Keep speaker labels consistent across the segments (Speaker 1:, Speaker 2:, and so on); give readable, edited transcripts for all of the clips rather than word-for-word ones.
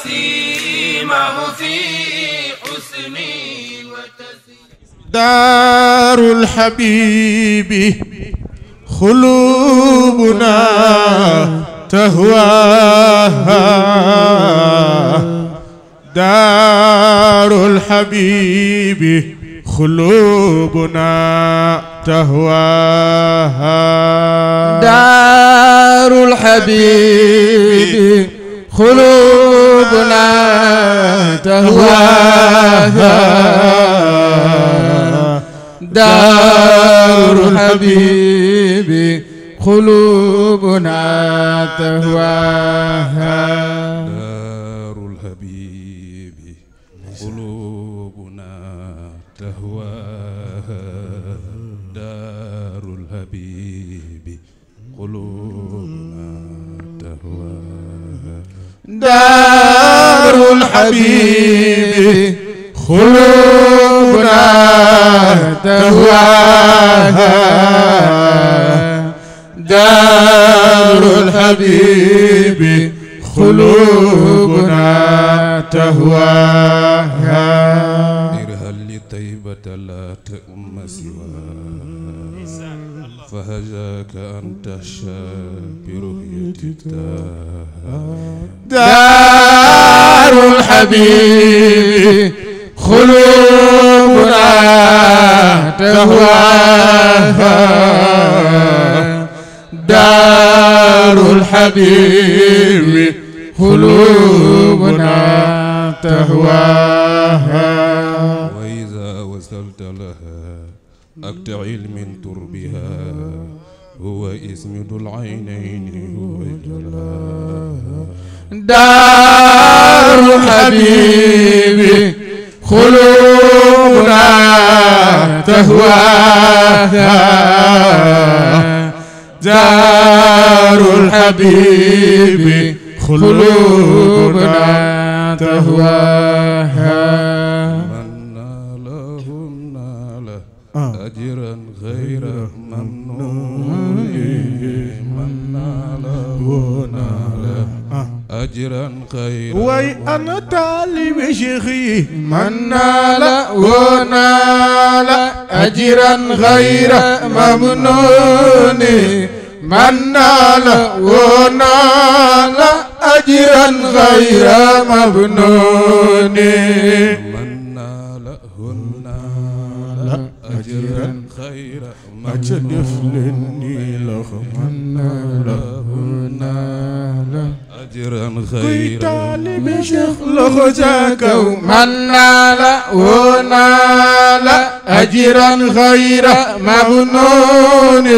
Speaker 1: وسيمه في حسني
Speaker 2: دار الحبيب قلوبنا تهواها دار الحبيب قلوبنا تهواها
Speaker 3: دار الحبيب قلوبنا تهواها دار الحبيب قلوبنا تهواها
Speaker 4: دار الحبيب قلوبنا تهواها دار الحبيب قلوبنا تهواها
Speaker 2: دار الحبيب قلوبنا تهواها دار الحبيب قلوبنا تهواها
Speaker 4: ارهل لطيبة لا تؤم سواها فهجاك أنت الشاب برؤية
Speaker 2: دار الحبيب قلوبنا تهواها دار الحبيب قلوبنا تهواها
Speaker 4: وإذا وصلت لها أكتعل من تربها هو إسمد العينين هو جلاها
Speaker 2: دار الحبيب قلوبنا تهواها دار الحبيب قلوبنا تهواها
Speaker 4: من ناله نال أجرا غير ممنون من ناله نال أجرا غير
Speaker 2: وي أنا طالب شيخي
Speaker 3: من نال ونال أجرا غير ممنون من نال ونال أجرا غير ممنون
Speaker 4: من ناله نال أجرا غير
Speaker 2: أجدفلني
Speaker 4: من ناله نال أجرا غير
Speaker 2: طالب شيخ لخجاك
Speaker 3: من نال ونال أجرا غير ممنون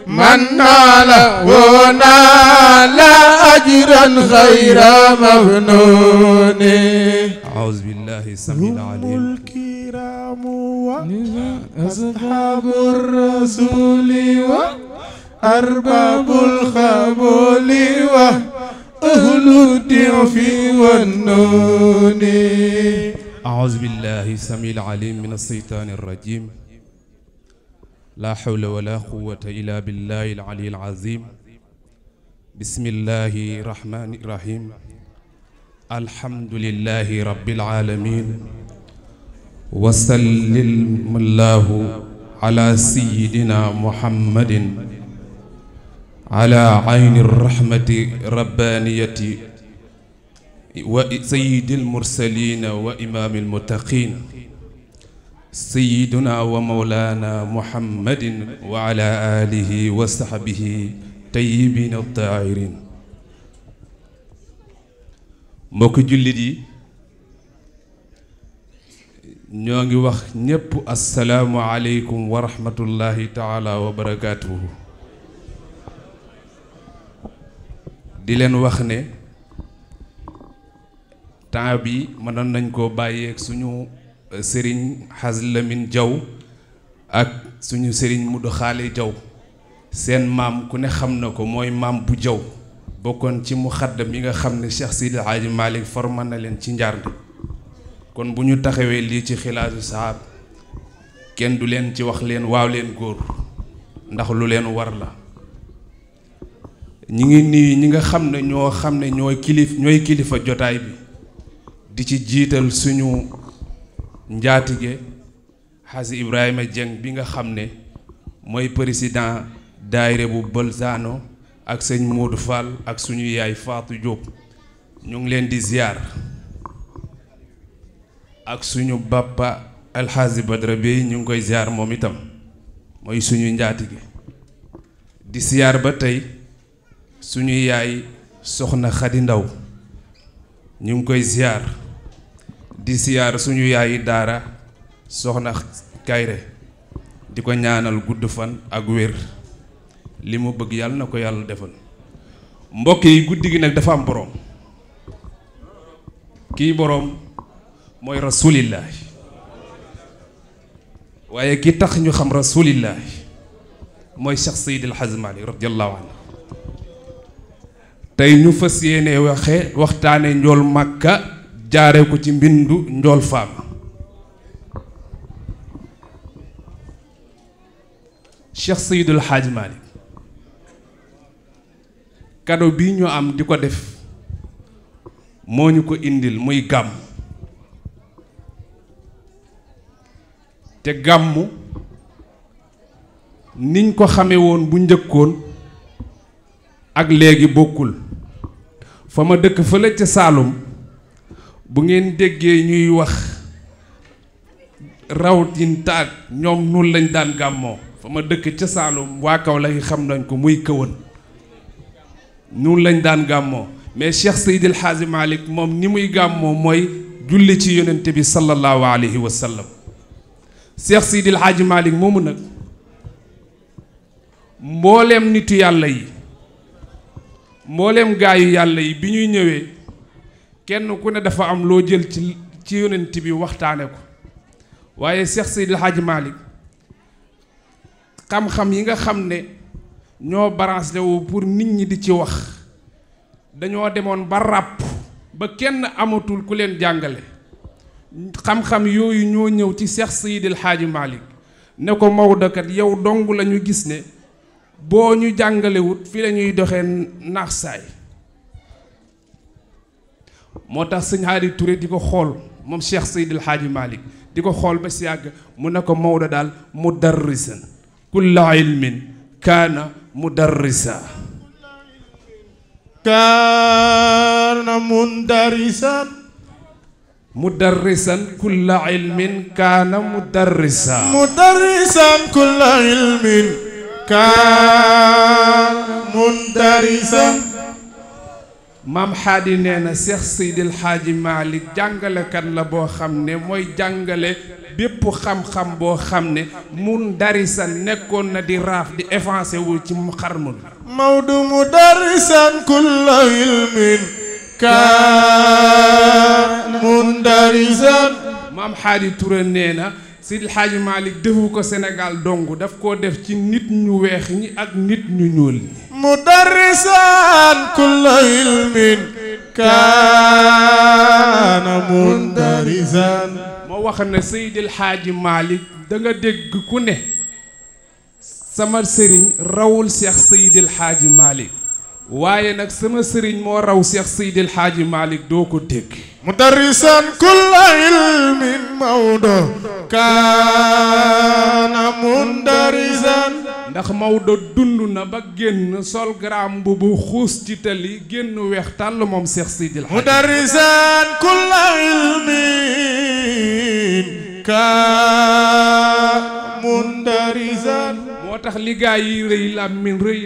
Speaker 3: من نال ونال أجرا غير ممنون
Speaker 4: أعوذ بالله السميع العليم
Speaker 2: الكرام وأصحاب الرسول وأرباب القبول وأهل الضعف والنون
Speaker 4: أعوذ بالله السميع العليم من الشيطان الرجيم لا حول ولا قوة إلا بالله العلي العظيم بسم الله الرحمن الرحيم الحمد لله رب العالمين وسلم الله على سيدنا محمد على عين الرحمة ربانية وسيد المرسلين وإمام المتقين سيدنا ومولانا محمد وعلى آله وصحبه طيبين الطاهرين mbokk jullit yi ñoo ngi wax ñépp assalaamu aleykum wa rahmatullahi taala wa barakaatuhu di leen wax ne temps bi mënoon nañ koo bàyyeeg suñu sëriñ Haslamine Diaw ak suñu sëriñ Mudu Xaali Diaw seen maam ku ne xam na ko mooy maam bu Diaw bokkoon ci muxaddam yi nga xam ne Cheikh Sidi Hadji Malick forman na leen ci njaar kon bu ñu taxawee lii ci xilaasu saab kenn du leen ci wax leen waaw leen góor ndax lu leen war la ñi ngi nii ñi nga xam ne ñooy kilifa jotaay bi di ci jiital suñu njaatige Xaasi Ibrahima Dieng bi nga xam ne mooy président daayira bu Bolzano ak sëñ Modou Fall ak suñu yaay Fatou Diop ñu ngi leen di ziar ak suñu bappa Alxaaji Badra Bey ñu ngi koy ziar moom itam mooy suñu njaatige di ziar ba tey suñu yaay soxna Xadi Ndaw ñu ngi koy ziar di ziar suñu yaayi daara soxna Kayre di ko ñaanal gudd fan ak wér li mu bëgg yàlla na ko yàlla defal mbokk yi guddi gi nag dafa am boroom kii boroom mooy rasulillahi waaye ki tax ñu xam rasulillahi mooy Cheikh Seydi El Hadji Malick radiyallahu anhu tey ñu fas yéene waxtaane njool Makka jaare ko ci mbindu njool Faama Cheikh Seydi El Hadji Malick kado bii ñu am di ko def moo ñu ko indil muy gàmm te gàmmu niñ ko xame woon bu njëkkoon ak léegi bokkul fa ma dëkk fële ca Saalum bu ngeen déggee ñuy wax rawtin taag ñoom nun lañ daan gàmmoo fa ma dëkk ca Saalum waa kaw lay xam nañ ko muy këwan nun lañ daan gàmmoo mais Cheikh Seydi El Hadji Malick moom ni muy gàmmoo mooy julli ci yonente bi sallallahu alayhi wa sallam Cheikh Seydi El Hadji Malick moomu nag mbooleem nitu yàlla yi mbooleem gaayu yàlla yi bi ñuy ñëwee kenn ku ne dafa am loo jël ci yonent bi waxtaane ko waaye Cheikh Seydi El Hadji Malick xam-xam yi nga xam ne ñoo branché wu pour nit ñi di ci wax dañoo demoon ba ràpp ba kenn amatul ku leen jàngale xam-xam yooyu ñoo ñëw ci Cheikh Seydi El Hadji Malick ne ko Maodo kat yow dong la ñu gis ne boo ñu jàngalewut fi la ñuy doxee naax saay moo tax sëñ Hadi Touré di ko xool moom Cheikh Seydi El Hadji Malick di ko xool ba si yàgg mu ne ko Maodo daal mudarrisan kulla ilmin kaana mudarrisa
Speaker 2: kaana mudarrisan
Speaker 4: mudarrisan kulla ilmin kaana mudarrisa
Speaker 2: mudarrisan kulla ilmin kaana mudarrisan
Speaker 4: maam Xaadi nee na Cheikh Seydi El Hadji Malick jàngalekat la boo xam ne mooy jàngale bépp xam-xam boo xam ne mudarrisan nekkoon na di raaf di avancé wu ci mu xarmul
Speaker 2: Maodo mudarrisan kulla ilmin kaana mudarrisan
Speaker 4: maam Xaadi Touré nee na Seydi El Hadji Malick defu ko Sénégal dong daf koo def ci nit ñu weex ñi ak nit ñu ñuul ñi
Speaker 2: mudarrisan kulla ilmin kaana mudarrisan
Speaker 4: moo wax ne Seydi El Hadji Malick da nga dégg ku ne sama sëriñ rawul Cheikh Seydi El Hadji Malick waaye nag sama sëriñ moo raw Cheikh Seydi El Hadji Malick doo ko dégg
Speaker 2: mudarrisan kulla ilmin Maodo kaana mudarrisan
Speaker 4: ndax Maodo dund na ba génn sol garam bu xuus ci tali génn weex tàll moom Cheikh Seydi El Hadji
Speaker 2: mudarrisan kulla ilmin kaana mudarrisan
Speaker 4: moo tax li gaa yi rëy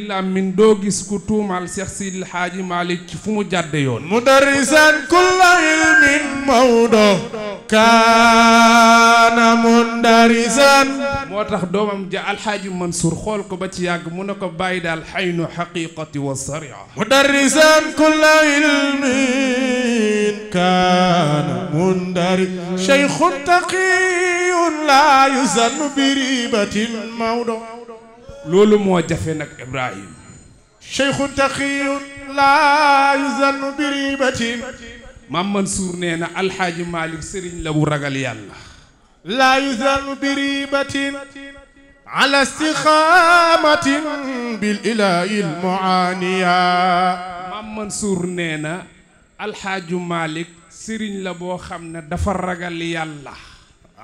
Speaker 4: làmmiñ doo gis ku tuumaal Cheikh Seydi El Hadji Malick ci fu mu jàdde yoon
Speaker 2: mudarrisan kulla ilmin Maodo kaana mudarrisan
Speaker 4: moo tax doomam ja Alxaaji Mansour xool ko ba ci yàgg mu ne ko bàyyi daal xaynu xaqiqati wa saria
Speaker 2: mudarrisan kulla ilmin kaana mudarrisan cheikhun taqiyun la yuzannu bi ribatin Maodo
Speaker 4: loolu moo jafe nag Ibrahim
Speaker 2: cheikhun taqiyun la yuzannu bi ribatin
Speaker 4: Maam Mansour nee na Alxaaji Malick sëriñ la bu ragal yàlla
Speaker 2: la yuzannu bi ribatin ala istiqamatin bil ilahi al muaniya
Speaker 4: Maam Mansour nee na Alxaaji Malick sëriñ la boo xam ne dafa ragal yàlla.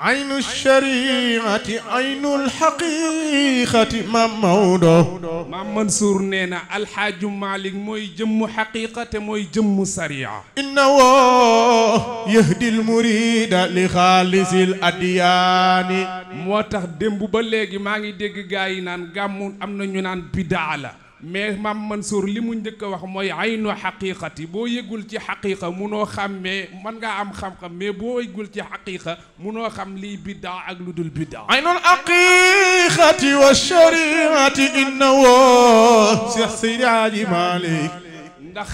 Speaker 2: aynu shariati aynul xaqiqati maam Maodo.
Speaker 4: maam Mansour nee na alxaaju Malick mooy jëmmu xaqiqa te mooy jëmmu sariya.
Speaker 2: inna woo yahdil murida li xaalisil adiyaani.
Speaker 4: moo tax démb ba léegi maa ngi dégg gaa yi naan gàmmu am na ñu naan bidaa la. mais maam Mansour li mu njëkk a wax mooy aynu xaqiqati boo yëgul ci xaqiqa munoo xàmmee mën ngaa am xam-xam mais boo yëgul ci xaqiqa munoo xam liy biddaa ak lu dul biddaa.
Speaker 2: aynul xaqiqati wa shariati inna woo Cheikh Seydi Hadji Malick.
Speaker 4: ndax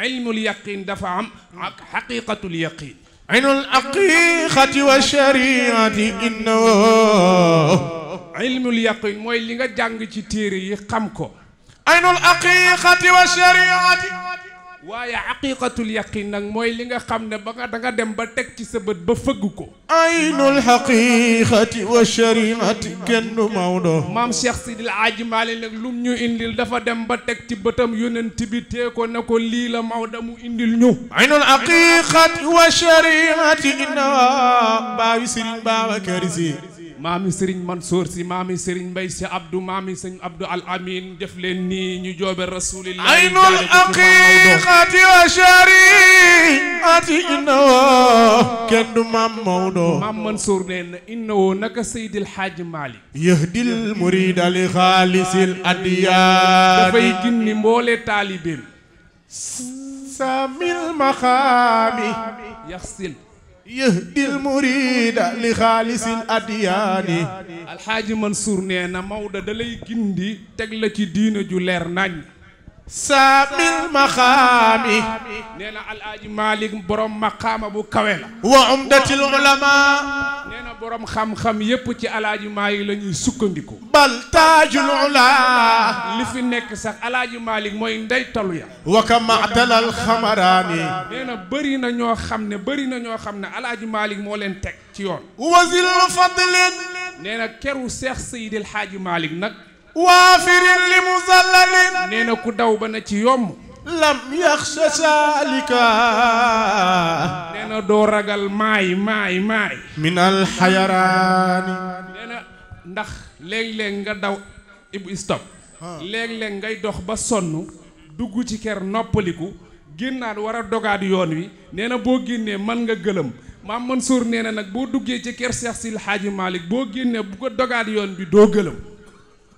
Speaker 4: ilmul yaqin dafa am ak xaqiqatul yaqin.
Speaker 2: aynul xaqiqati wa shariati inna woo.
Speaker 4: ilmul yaqin mooy li nga jàng ci téere yi xam ko.
Speaker 2: aynul haqiqati wa shariati.
Speaker 4: waaye haqiqatul yaqin nag mooy li nga xam ne ba nga da nga dem ba teg ci sa bët ba fëgg ko.
Speaker 2: aynul haqiqati wa shariati kenn du Maodo.
Speaker 4: maam Cheikh Sidil Hadji Malick nag lum ñu indil dafa dem ba teg ci bëtam yonent bi tee ko ne ko lii la Maodo mu indil ñu.
Speaker 2: aynul haqiqati wa shariati inna baawi Serigne Babacar Sy.
Speaker 4: maami Serigne Mansour Sy maami Serigne Mbaye Sy Abdou maami Serigne Abdou Al Amin def leen nii ñu joobe rasulillah.
Speaker 2: aynul haqiqati wa shariati inna kenn du maam Maodo.
Speaker 4: maam Mansour nee na inna naka Seydil Hadji Malick.
Speaker 2: yahdil murida li xaalisil adiyaani.
Speaker 4: dafay ginni mboole taalibeem.
Speaker 2: samil maxaami.
Speaker 4: yaxsil.
Speaker 2: yahdil murida li xaalisil adiyaani.
Speaker 4: alxaaji Mansour nee na Maodo da lay gindi teg la ci diina ju leer nañ.
Speaker 2: saamil maxaami.
Speaker 4: nee na alxaaji Malick borom maqaama bu kawe la.
Speaker 2: wa umdatil ulama.
Speaker 4: nee na borom xam-xam yépp ci alxaaji Malick la ñuy sukkandiku.
Speaker 2: bal taajul ula.
Speaker 4: li fi nekk sax alxaaji Malick mooy ndey talu ya.
Speaker 2: wa ka maadalal xamaraani.
Speaker 4: nee na bëri na ñoo xam ne alxaaji Malick moo leen teg ci yoon.
Speaker 2: wasil fadlin.
Speaker 4: nee na keru Seex Seydil Hadji Malick nag.
Speaker 2: waafirin li musallalin.
Speaker 4: nee na ku daw ba na ci yomb.
Speaker 2: lam yaxsha salika.
Speaker 4: nee na doo ragal maay.
Speaker 2: min alxayaraani.
Speaker 4: nee na ndax léeg-léeg nga daw ibu stop. léeg-léeg ngay dox ba sonn dugg ci kër noppaliku génnaat war a dogaat yoon wi nee na boo génnee mën nga gëlëm maam Mansour nee na nag boo duggee ci kër Seex Sil Hadji Malick boo génnee bu ko dogaat yoon bi doo gëlëm.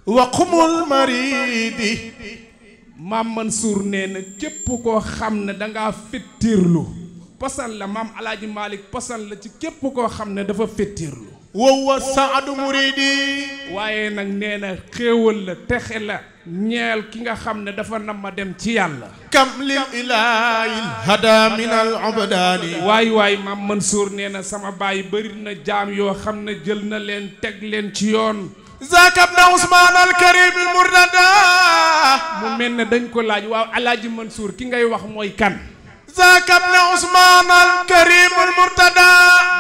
Speaker 2: waqumul maridi.
Speaker 4: maam Mansour nee na képp koo xam ne dangaa fettirlu posan la maam Alaaji Malick posan la ci képp koo xam ne dafa fettirlu.
Speaker 2: wa saadu muridi.
Speaker 4: waaye nag nee na xéewal la texe la ñeel ki nga xam ne dafa nam ma dem ci yàlla.
Speaker 2: kam lil ilaahil hada min al abdaani.
Speaker 4: waay maam Mansour nee na sama baay bëri na jaam yoo xam ne jël na leen teg leen ci yoon.
Speaker 2: zakab na Ousmane al Karim al Murtada.
Speaker 4: mu mel ne dañ ko laaj waaw Alaaji Mansour ki ngay wax mooy kan.
Speaker 2: zakab na Ousmane al Karim al Murtada.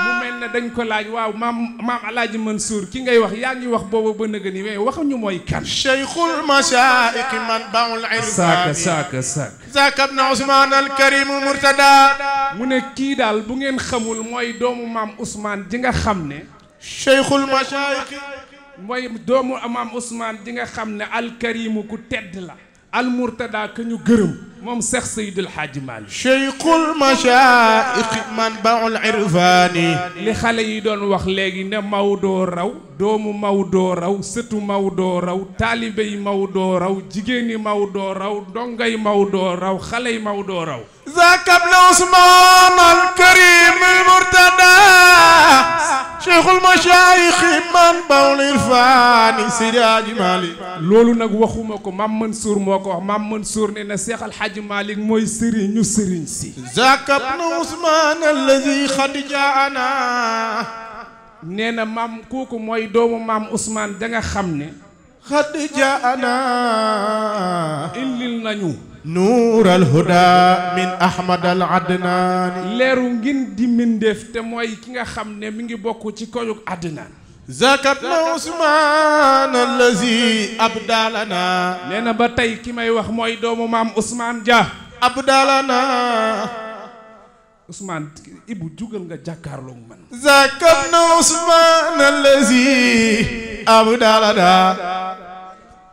Speaker 4: mu mel ne dañ ko laaj waaw maam Alaaji Mansour ki ngay wax yaa ngi wax boobu ba nëgë ni mais waxuñu mooy kan.
Speaker 2: cheikhul masaa'ik man baul irfaani.
Speaker 4: saaka.
Speaker 2: zakab na Ousmane al Karim al Murtada.
Speaker 4: mu ne kii daal bu ngeen xamul mooy doomu maam Ousmane ji nga xam ne.
Speaker 2: cheikhul masaa'ik.
Speaker 4: mooy doomu maam Ousmane ji nga xam ne alkarimu ku tedd la. almurtada ka ñu gërëm moom Seex Seydil Hadji Malick.
Speaker 2: cheikhul masaa'ik man baul irfaani.
Speaker 4: li xale yi doon wax léegi ne Maodo raw doomu Maodo raw sëtu Maodo raw taalibe yi Maodo raw jigéeni Maodo raw dongay Maodo raw xale yi Maodo raw.
Speaker 2: zakab na Ousmane al Karim al Murtada. cheikhul masaa'ik man baul irfaani Seydi Hadji Malick.
Speaker 4: loolu nag waxuma ko maam Mansour moo ko wax maam Mansour ne na Seex al Hadji Malick mooy sëriñu sëriñ si.
Speaker 2: zakab na Ousmane alladi xad jaana.
Speaker 4: nee na maam kooku mooy doomu maam Ousmane da nga xam ne.
Speaker 2: xad jaana.
Speaker 4: indil nañu.
Speaker 2: nuural huda min Ahmad al Adnaani.
Speaker 4: leeru ngin di mindeef te mooy ki nga xam ne mi ngi bokk ci koyug Adnaan.
Speaker 2: zakat na Ousmane allazi abdalana.
Speaker 4: nee na ba tey ki may wax mooy doomu maam Ousmane Dia.
Speaker 2: abdalana.
Speaker 4: Ousmane Ibou jugal nga jàkkaarloo man.
Speaker 2: zakam na Ousmane allazi abdalada.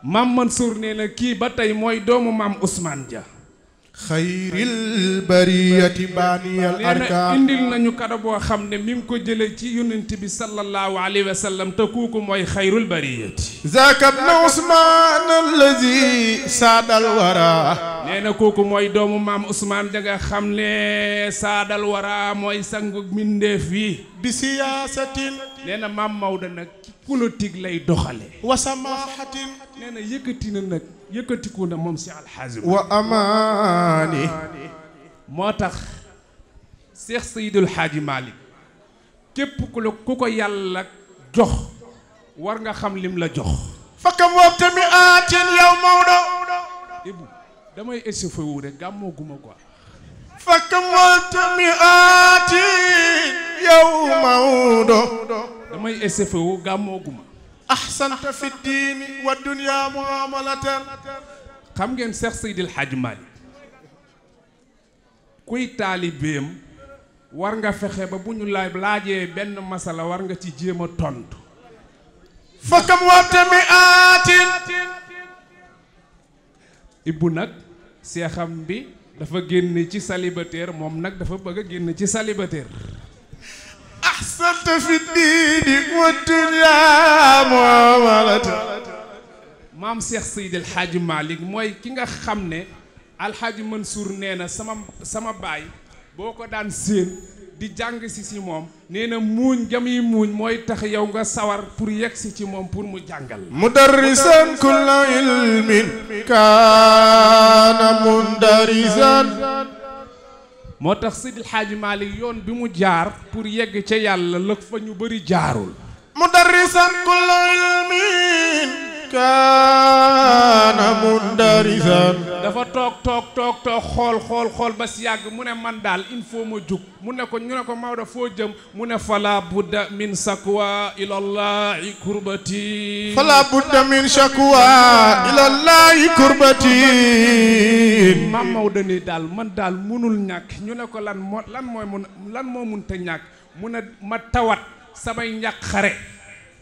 Speaker 4: maam Mansour nee na kii ba tey mooy doomu maam Ousmane Dia.
Speaker 2: xayril bariyati baaniyal arkaan.
Speaker 4: nee na indil nañu kado boo xam ne mi ngi ko jëlee ci yonent bi sallallahu alayhi wa sallam te kooku mooy xayrul bariyati.
Speaker 2: zakam na Ousmane allazi saadal wara.
Speaker 4: nee na kooku mooy doomu maam Ousmane Dia nga xam ne saadal wara mooy sangu mindeef yi.
Speaker 2: bi siyaasatin.
Speaker 4: nee na maam Maodo nag politique lay doxale.
Speaker 2: wa samaahatin.
Speaker 4: nee na yëkkati na nag yëkkatiku na moom si alxaazim.
Speaker 2: wa amaani.
Speaker 4: moo tax Cheikh Seydil Hadji Malick képp ku ko yàlla jox war nga xam lim la jox.
Speaker 2: fakam wabtami aatin yow Maodo.
Speaker 4: Ibou damay échauffé wu rek gàmmoo guma quoi.
Speaker 2: fakam wabtami aatin yow Maodo.
Speaker 4: damay échauffé wu gàmmoo guma.
Speaker 2: ahsanta fi diini wa dunya muamalatan.
Speaker 4: xam ngeen Cheikh Seydil Hadji Malick kuy taalibeem war nga fexe ba bu ñu laajee benn masala war nga ci jéem a tontu.
Speaker 2: fakam wabtami aatin.
Speaker 4: Ibou nag seexam bi dafa génn ci célibataire moom nag dafa bëgg a génn ci célibataire.
Speaker 2: ahsanta fi diini wa dunya muamalatan.
Speaker 4: maam Cheikh Seydil Hadji Malick mooy ki nga xam ne Alxaaji Mansour nee na sama baay boo ko daan séen di jàng si moom nee na muuñ jami muuñ mooy tax yow nga sawar pour yegg si ci moom pour mu jàngal.
Speaker 2: mudarrisan kulla ilmin kaana mundarisan.
Speaker 4: moo tax Seydil Hadji Malick yoon bi mu jaar pour yegg ca yàlla la fa ñu bëri jaarul.
Speaker 2: mudarrisan kulla ilmin kaana mundarisan.
Speaker 4: dafa toog xool ba si yàgg mu ne man daal il faut ma jug mu ne ko ñu ne ko Maodo foo jëm mu ne fala budda min sakwa ilallahi kurbati.
Speaker 2: fala budda min shakwa ilallahi kurbati.
Speaker 4: maam Maodo ni daal man daal munul ñàkk ñu ne ko lan moo munta ñàkk mu ne ma tawat samay njàqare.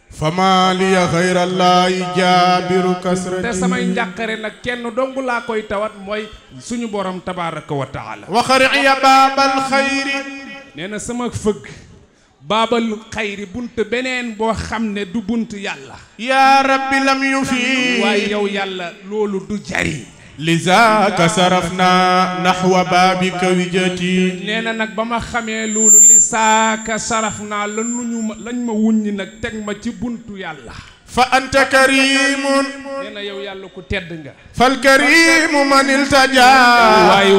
Speaker 2: fama liya xayrallahi jaabiru kasrati.
Speaker 4: te samay njàqare nag kenn dong laa koy tawat mooy suñu borom tabaraka wa taala.
Speaker 2: wa xariya baabal xayri.
Speaker 4: nee na sama fëgg baabal xayri bunt beneen boo xam ne du bunt yàlla.
Speaker 2: yaa rabbi lam yu fi.
Speaker 4: waaye yow yàlla loolu du jariñ.
Speaker 2: lizaaka sarafna naxwa baabika wijati.
Speaker 4: nee na nag ba ma xamee loolu lisaaka sarafna lañ ma wuññi nag teg ma ci buntu yàlla.
Speaker 2: fa anta karimun.
Speaker 4: nee na yow yàlla ku tedd nga.
Speaker 2: fal karimu man iltaja.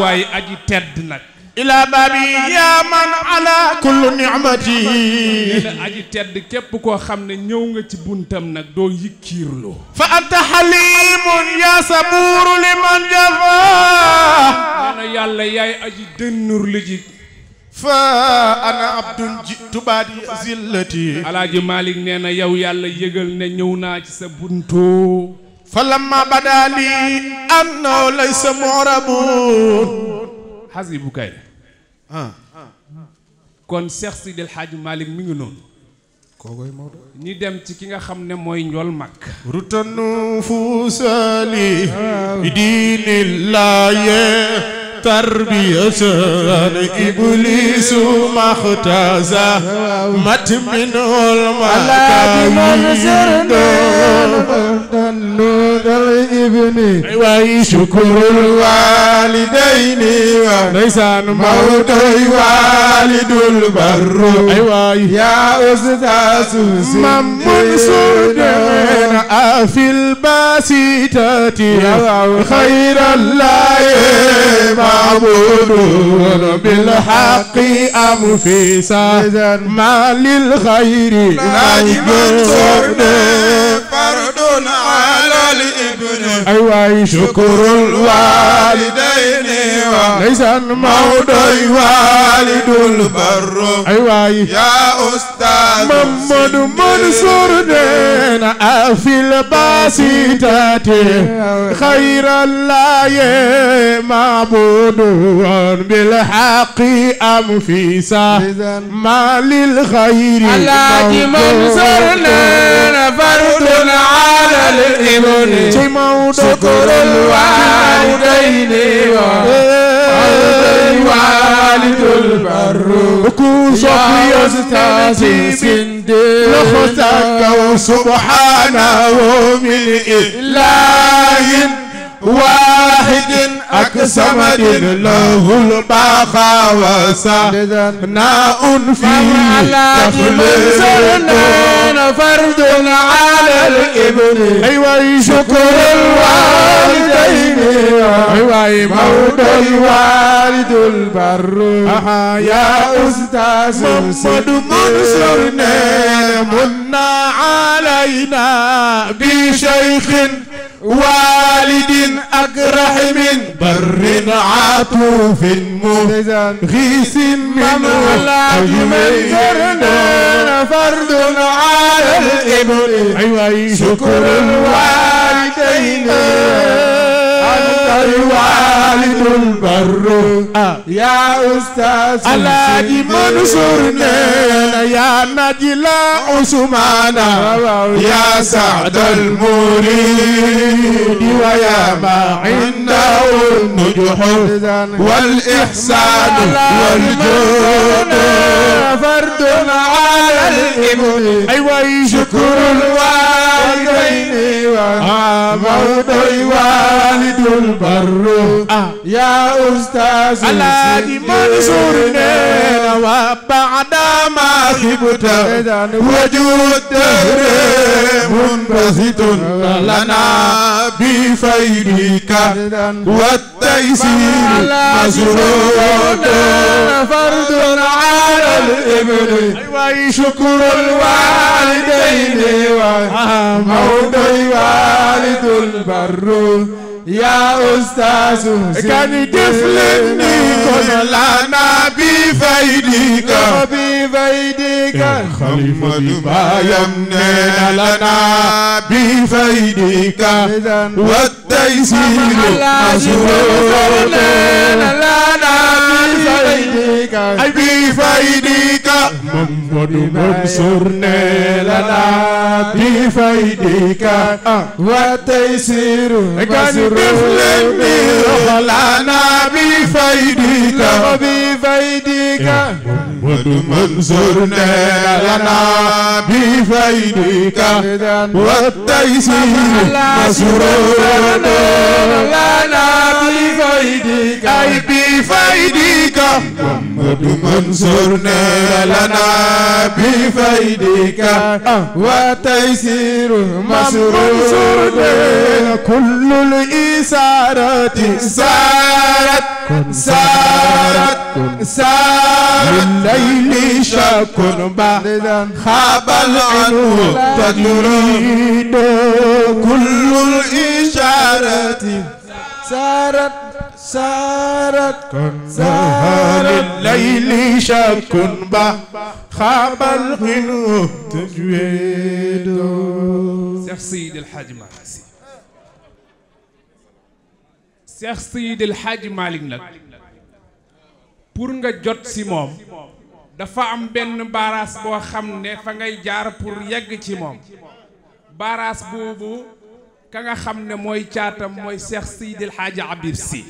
Speaker 4: waay aji tedd nag.
Speaker 2: ila baabi yaa man ala kulli nicmati.
Speaker 4: nee na aji tedd képp koo xam ne ñëw nga ci buntam nag doo yikkiirloo.
Speaker 2: fa anta xalimun yaa sabuuru liman jafa.
Speaker 4: nee na yàlla yaay aji dënnur li ji.
Speaker 2: fa ana abdun jitu baadi zillati.
Speaker 4: Alaaji Malick nee na yow yàlla yëgal ne ñëw naa ci sa buntu.
Speaker 2: fa lamma badaali annahu laysa mu'rabun.
Speaker 4: xasibu kay. kon Cheikh Seydil Hadji Malick mi ngi noonu.
Speaker 2: kookoy Maodo.
Speaker 4: ñi dem ci ki nga xam ne mooy njool mag.
Speaker 2: rutanu fusali diinillahi tarbiyatan iblisu maxtaza mat minul makabir way shukrul walidayni ndeysaan mawdoy walidul barru ay way ya ustaasu mam Mansour dena afil basitati khayrallahi معبود بالحق أنفسا ما للخير
Speaker 3: ناجي منصور فرد على الابن
Speaker 2: أيوة
Speaker 3: شكر الوالدين
Speaker 2: ليس
Speaker 3: موضوع والد البر
Speaker 2: أيوة
Speaker 3: يا أستاذ
Speaker 2: محمد منصور دين في الباسطة خير الله معبود بالحق أنفسا ما للخير
Speaker 3: الحاج منصورنا فرد على الابن شكر الوالدين والد البر كوسك يستاسين لخسك سبحانه من إله واحد أكسمد له البقاء وسناء فيه تخلصنا فرد على الابن أيوة شكر الوالدين أيوة موت الوالد البر يا أستاذ محمد منصورنا منا علينا بشيخ والد أكرم بر عطوف مغيث منه منزرنا فرد على الابن أيوة شكر الوالدين أنت الوالد البر يا أستاذ الحاج منصورنا يا نجل عثمان يا سعد المريد ويا ما عنده النجح والإحسان والجود فرد على الابن أيوة شكر الوالدين موت الوالد البر يا أستاذ الحاج منصورنا وبعد ما خبت وجود الدهر منبسط لنا بفيدك والتيسير مسرور فرد على الابن أيوة شكر الوالدين موت الوالد البر يا أستاذ كان طفلني كن لنا بفيدك محمد ما يمنن لنا بفيدك والتيسير مسرور لنا بفيدك أي بفيدك محمد منصورنا لنا بفيدك والتيسير مسرور لنا بفيدك محمد منصورنا لنا بفيدك والتيسير مسرور لنا بفيدك أي بفيدك محمد منصورنا لنا بفيدك والتيسير مسرور كل الإسارة سارت الليل شك بعد خاب العنو تجريد كل الإشارة سارت الليل شك بعد خاب العنو تجريد
Speaker 4: Cheikh Seydi El Hadji Malick Sy Cheikh Seydi El Hadji Malick nag pour nga jot si moom dafa am benn baaraas boo xam ne fa ngay jaar pour yegg ci moom baaraas boobu ka nga xam ne mooy caatam mooy Cheikh Seydi El Hadji Habib Sy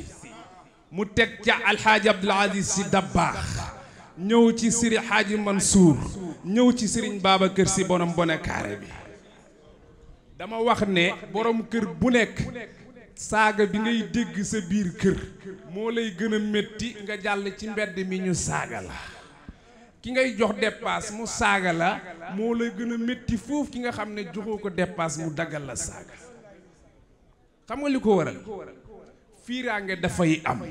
Speaker 4: mu teg ca Alxaaji Abdul Aziz Sy Dabakh ñëw ci Sëriñ Hadji Mansour ñëw ci Sëriñ Babacar Sy borom Bonekaare bi dama wax ne borom kër bu nekk saaga bi ngay dégg sa biir kër moo lay gën a métti nga jàll ci mbedd mi ñu saaga la ki ngay jox dépasse mu saaga la moo lay gën a métti foofu ki nga xam ne joxoo ko dépasse mu daggal la saaga xam nga li ko waral fiiraange dafay am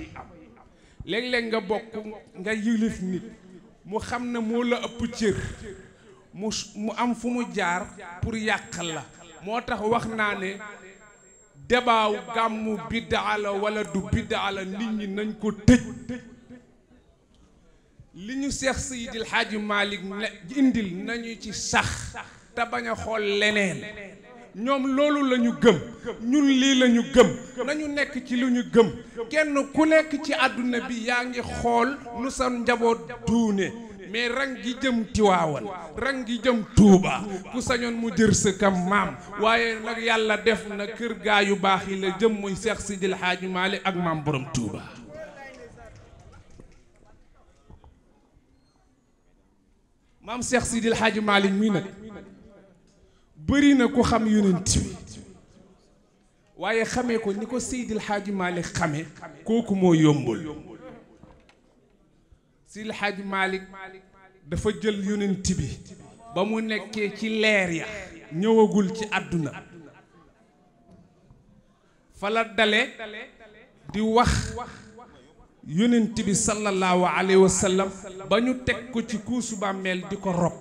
Speaker 4: léeg-léeg nga bokk nga yëlif nit mu xam ne moo la ëpp cër mu am fu mu jaar pour yàq la moo tax wax naa ne debaaw gàmmu biddaa la wala du biddaa la nit ñi nañ ko tëj li ñu Cheikh Seydi El Hadji Malick indil nañu ci sax te bañ a xool leneen ñoom loolu la ñu gëm ñun lii la ñu gëm nañu nekk ci lu ñu gëm kenn ku nekk ci àdduna bi yaa ngi xool nu sa njaboot duune mais rang gi jëm Tiwaawan rang gi jëm Tuuba ku sañoon mu jër sa kam maam waaye nag yàlla def na kër gaa yu baax yi la jëm muy Seex Sidil Haaji Maalik ak maam borom Tuuba maam Seex Sidil Haaji Maalik mii nag bëri na ku xam yonent bi waaye xamee ko ni ko Seydil Haaji Maalik xame kooku moo yombul Seydil Haaji Maalik dafa jël yonent bi ba mu nekkee ci leer ya ñëwagul ci àdduna fa la dale di wax yonent bi sallallahu alayhi wa sallam ba ñu teg ko ci kuusu bàmmeel di ko rob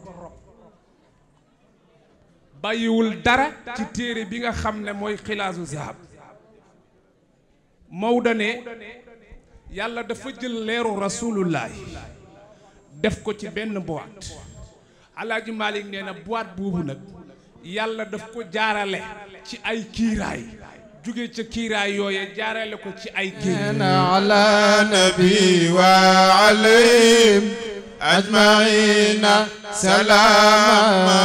Speaker 4: bàyyiwul dara ci téere bi nga xam ne mooy xilaasu zahab Maodo ne yàlla dafa jël leeru rasulullahi def ko ci benn boîte Alaaji Maalik nee na boîte boobu nag yàlla daf ko jaarale ci ay kiiraay jóge ca kiiraay yooye jaarale ko ci ay géej
Speaker 3: ala nabi wa alayhim ajmaina salaama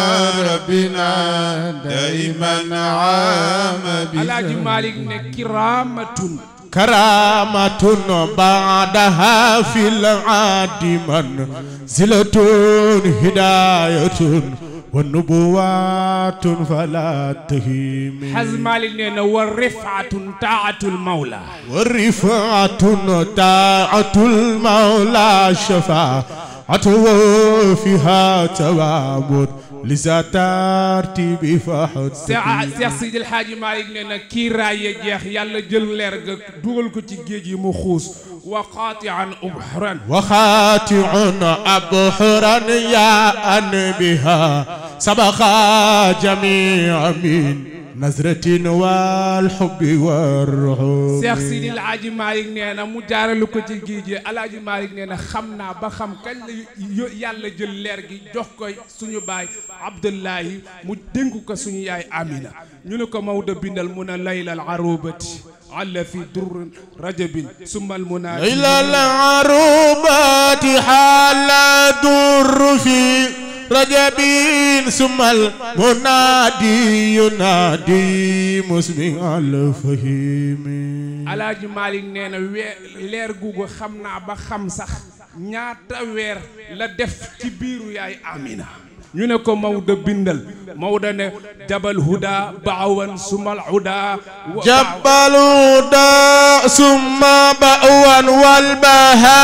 Speaker 3: rabbina dayman aama bi
Speaker 4: Alaaji Maalik ne kiraamatun
Speaker 2: كرامة بعدها في العاد منزلة هداية والنبوات فلا تهيم
Speaker 4: حز مالك نينا والرفعة طاعة المولى
Speaker 2: والرفعة طاعة المولى شفاعة وفيها توابر لذا ترتيب فحد
Speaker 4: Seex Sidil Haaji Maalik nee na kiiraay ya jeex yàlla jël leer ga dugal ko ci géej yi mu xuus wa qaati'an abhuran يا أن بها سبق جميع من نظرة والحب والرحب Seex Sidil Haaji Maalik nee na mu jaaralu ko ci géej gi Alaaji Maalik nee na xam naa ba xam kañ la yàlla jël leer gi jox ko suñu baay Abdullahi mu dénk ko suñu yaay Amina ñu ne ko Maodo bindal mu ne laylal arubati alla fi dur rajabin summa al munaadi laylal arubati alla dur fi رجبين ثم المنادي ينادي مسمع الفهيم Alaaji Maalik nee na leer googu xam naa ba xam sax ñaata weer la def ci biiru yaay Amina ñu ne ko Maodo bindal Maodo ne jabal huda baawan sumal huda
Speaker 2: jabal huda summa baawan wal baha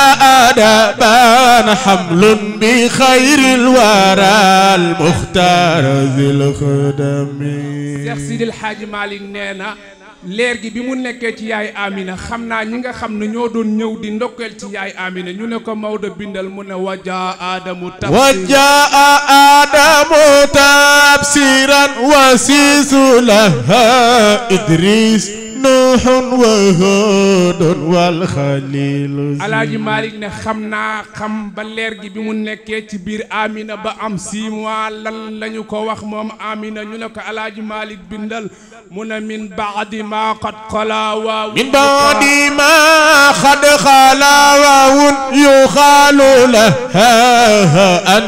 Speaker 2: adaban hamlun bi khayril wara al mukhtar zil khadami
Speaker 4: Seex Sidil Haaji Maalik nee na leer gi bi mu nekkee ci yaay Amina xam naa ñi nga xam ne ñoo doon ñëw di ndokkeel ci yaay Amina ñu ne ko Maodo bindal mu ne wajaa Adamu tabsiran wasiisu laha Idris Nuhun wa Hudun wal Khalil Alaaji Maalik ne xam naa xam ba leer gi bi mu nekkee ci biir Amina ba am 6 mois lan lañu ko wax moom Amina ñu ne ko Alaaji Maalik bindal mu ne min baadi ma qad xalaa waawun min baadi ma qad xalaa waawun yuxaalu laha an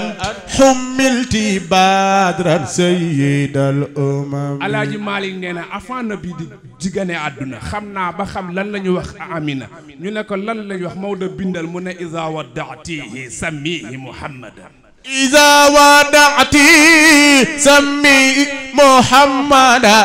Speaker 4: xummilti badran sayyidal umam Alaaji Maalik nee na avant nabi di jigane àdduna xam naa ba xam lan la ñu wax Amina ñu ne ko lan la ñu wax Maodo bindal mu ne iza waddaatihi sammihi Muhammadan إذا ودعتي سمي محمدا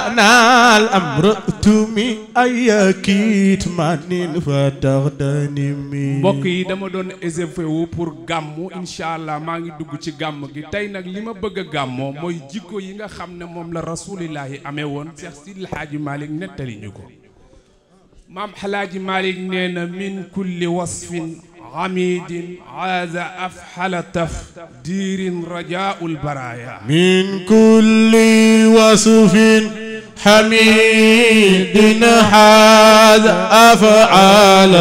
Speaker 4: الأمر تمي أيكيت من فتغتنمي mbokk yi dama doon échauffé wu pour gàmmu incha allah maa ngi dugg ci gàmm gi tey nag li ma bëgg a gàmmoo mooy jikko yi nga xam ne moom la rasulillahi amee woon Seex Sidil Haaji Maalik nettali ñu ko maam Alaaji Maalik nee na min kulli wasfin حميد عاز أفحل تفدير رجاء البرايا
Speaker 2: من كل وصف حميد عاز أفعل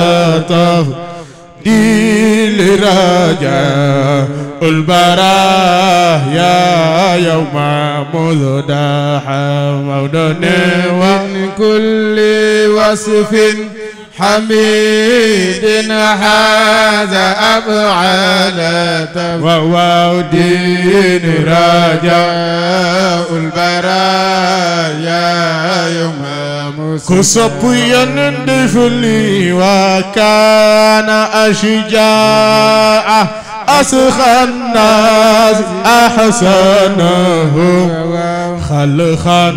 Speaker 2: تفدير رجاء البرايا يوم مزدحم مودني
Speaker 3: من كل وصف حميد هذا أفعال
Speaker 2: وودين
Speaker 3: رجاء البرايا يوم
Speaker 2: كصبيا ندفلي وكان أشجاع أسخى الناس أحسنهم خلقا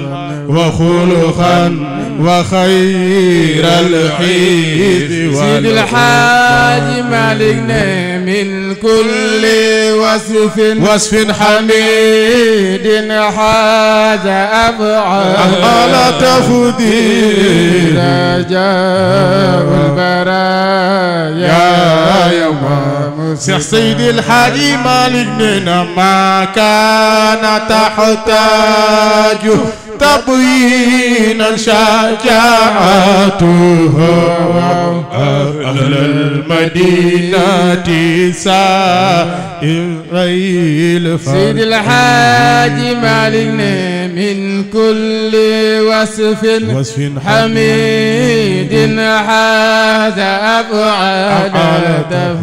Speaker 2: وخلقا وخير الحيد
Speaker 3: سيد الحاج مالكنا من كل وصف حميد حاز أفعال
Speaker 2: تفضيل
Speaker 3: رجاء البرايا يوم
Speaker 2: شيخ سيد الحاج مالكنا ما كان تحتاج تبينا شجاعته أهل المدينة سائر
Speaker 3: سيد الحاج مالكنا من كل وصف حميد هذا أفعال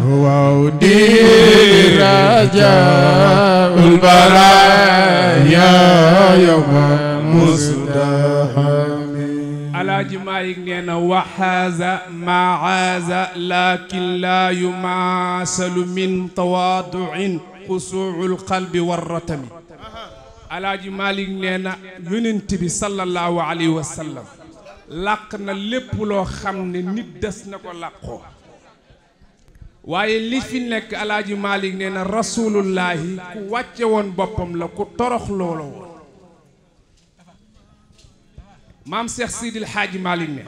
Speaker 2: ودين
Speaker 3: رجاء البرايا يوم
Speaker 4: Alaaji Maalik nee na waxaaza maaza lakin laa yumaasalu min tawaaduin xusuucul qalbi warratami Alaaji Maalik nee na yonent bi sallallahu alayhi wa sallam làq na lépp loo xam ne nit des na ko làqoo waaye li fi nekk Alaaji Maalik nee na rasulullahi ku wàcce woon boppam la ku torox loola woon maam Cheikh Sidil Hadji Malick ne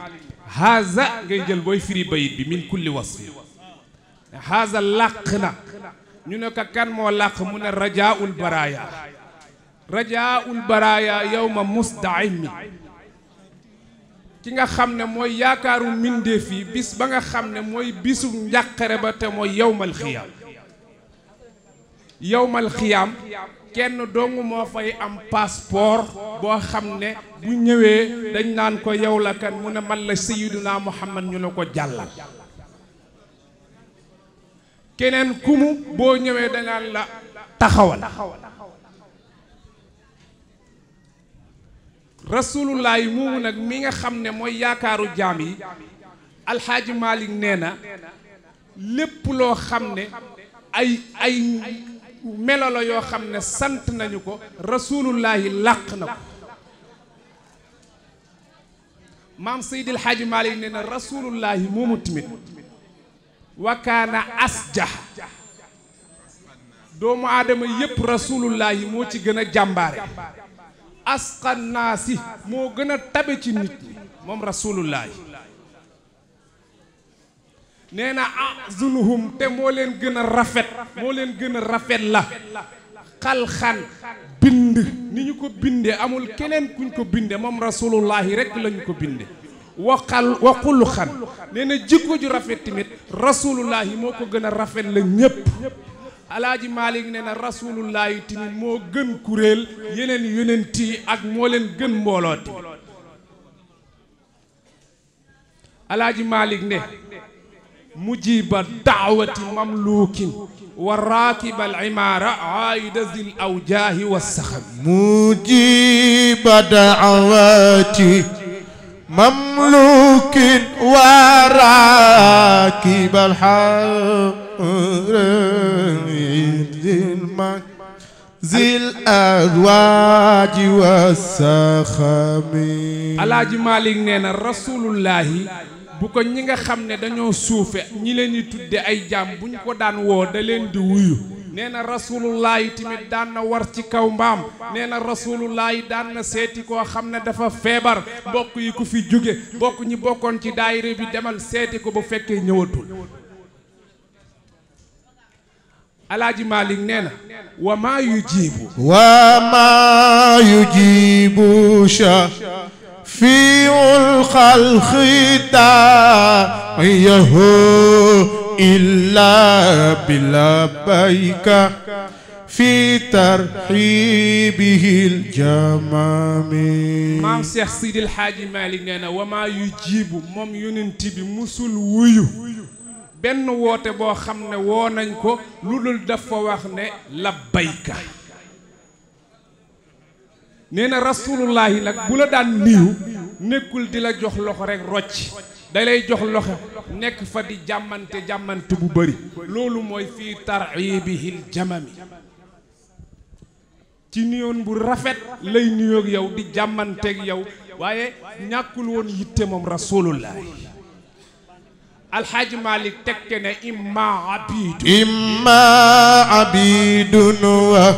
Speaker 4: haza ngay jël booy firi bayit bi min kulli wasfi haza làq na ñu ne ko kan moo làq mu ne rajaul baraya yawma musdaimi ki nga xam ne mooy yaakaaru mbindeef yi bis ba nga xam ne mooy bisu njàqare ba te mooy yawmal xiyaam kenn dong moo fay am passeport boo xam ne bu ñëwee dañ naan ko yow la kan mu ne man la sayyiduna Muhammad ñu ne ko jàllal keneen kumu boo ñëwee dañaan la taxawal rasulullah yi moomu nag mi nga xam ne mooy yaakaaru jaam yi alxaaji Malick nee na lépp loo xam ne ay melo la yoo xam ne sant nañu ko rasulullahi làq na ko maam Seydil Hadji Malick nee na rasulullahi moomu tamit wakaana asjah doomu aadama yépp rasulullahi moo ci gën a jàmbaare asqannaasi moo gën a tabe ci nit ñi moom rasulullahi nee na azunuhum te moo leen gën a rafet la xalxan bind ni ñu ko binde amul keneen kuñ ko binde moom rasulullahi rekk lañu ko binde waxul xan nee na jikko ju rafet tamit rasulullahi moo ko gën a rafet la ñépp alaaji Malick nee na rasulullahi tamit moo gën kuréel yeneen yonent yi ak moo leen gën mbooloo tamit alaaji Malick ne mujiba daawati mamlukin wa raakib al imaara aayida zil awjaahi wa saxam
Speaker 2: mujiba daawati mamlukin wa raakib al zil azwaaji wa saxami
Speaker 4: alaaji Malick nee na rasulullahi bu ko ñi nga xam ne dañoo suufe ñi leen di tudde ay jaam bu ñu ko daan woo da leen di wuyu nee na rasulullahi tamit daan na war ci kaw mbaam nee na rasulullahi daan na seeti koo xam ne dafa feebar mbokk yi ku fi jóge mbokk ñi bokkoon ci daayira bi demal seeti ko bu fekkee ñëwatul alaaji Malick nee na wa maa yujibu في الخلق داعيه
Speaker 2: إلا بلبيك في ترحيبه الجمام
Speaker 5: maam Cheikh Sidil Hadji Malick nee na wamaa yu jiibu moom yonent bi musul wuyu benn woote boo xam ne woo nañ ko lu dul dafa wax ne labbayka nee na rasulullahi nag bu la daan niyu nekkul di la jox loxo rek rocc da lay jox loxo nekk fa di jàmmante bu bëri loolu mooy fii taribihil jamami ci nuyoon bu rafet lay nuyoog yow di jàmmanteeg yow waaye ñàkkul woon yitte moom rasulullahi alxaaji Malick tekke ne imma
Speaker 2: abidun wa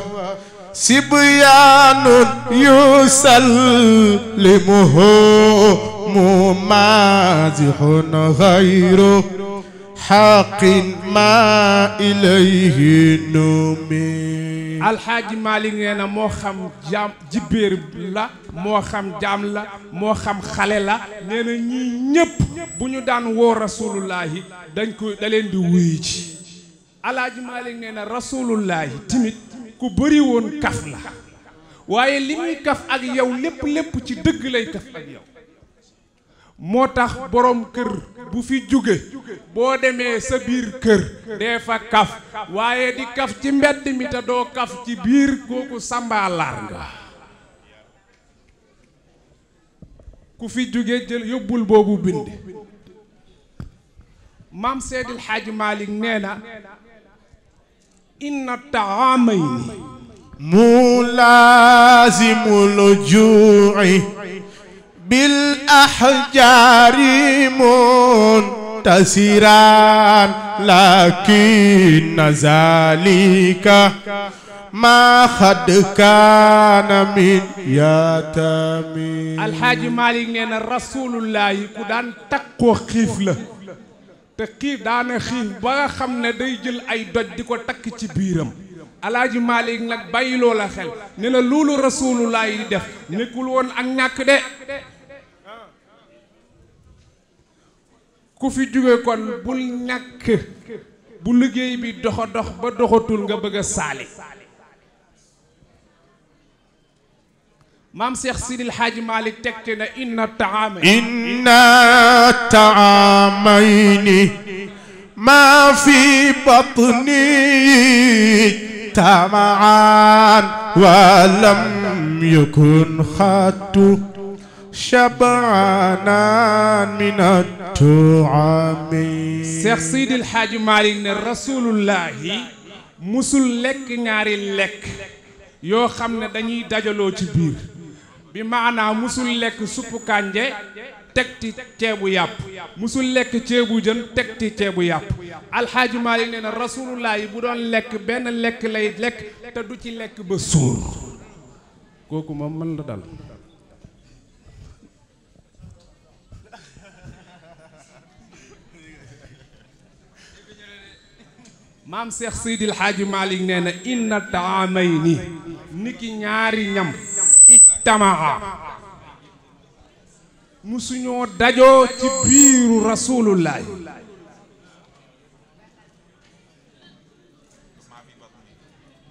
Speaker 2: sibyaanun yusallimuhu mumazihun ghayru haqqin ma ilayhi numi alxaaji Malick nee na moo xam jaam jibéer la moo xam jaam la moo xam xale la nee na ñii ñépp bu ñu daan woo rasulullahi da leen di wuyu ci alxaaji Malick nee na rasulullahi timit ku bëri woon kaf la waaye li muy kaf ak yow lépp ci dëgg lay kaf ak yow moo tax borom kër bu fi jóge boo demee sa biir kër dee fa kaf waaye di kaf ci mbedd mi te doo kaf ci biir kooku sàmbaalaar nga ku fi jóge jël yóbbul boobu bind maam Seydil Hadji Malick nee na inna taamayni mulazimul ju'i bil ahjari muntasiran lakin zalika ma xad kaana min yatami alxaaji Malick nee na rasulullahi ku daan takkoo xiif la te xiif daana xiif ba nga xam ne day jël ay doj di ko takk ci biiram alaaji Malick nag bàyyiloo la xel ne la loolu rasulullahi di def nekkul woon ak ñàkk de ku fi jóge kon bul ñàkk bu liggéey bi dox ba doxatul nga bëgg a saali maam Cheikh Sidil Hadji Malick tegte na inna taamayni ma fi batni tamaan wa lam yakun xattu shabaanan min at-tu'ami Cheikh Sidil Hadji Malick ne rasulullahi musul lekk ñaari lekk yoo xam ne dañuy dajaloo ci biir bi maanaa musul lekk suppu kànje tegti ceebu yàpp musul lekk ceebu jën tegti ceebu yàpp alxaaji Malick nee na rasulullahi bu doon lekk benn lekk lay lekk te du ci lekk ba suur kooku moom mën la dal maam Cheikh Seydil Hadji Malick nee na inna taamayni niki ñaari ñam ijtamaa musuñoo dajoo ci biiru rasulullahi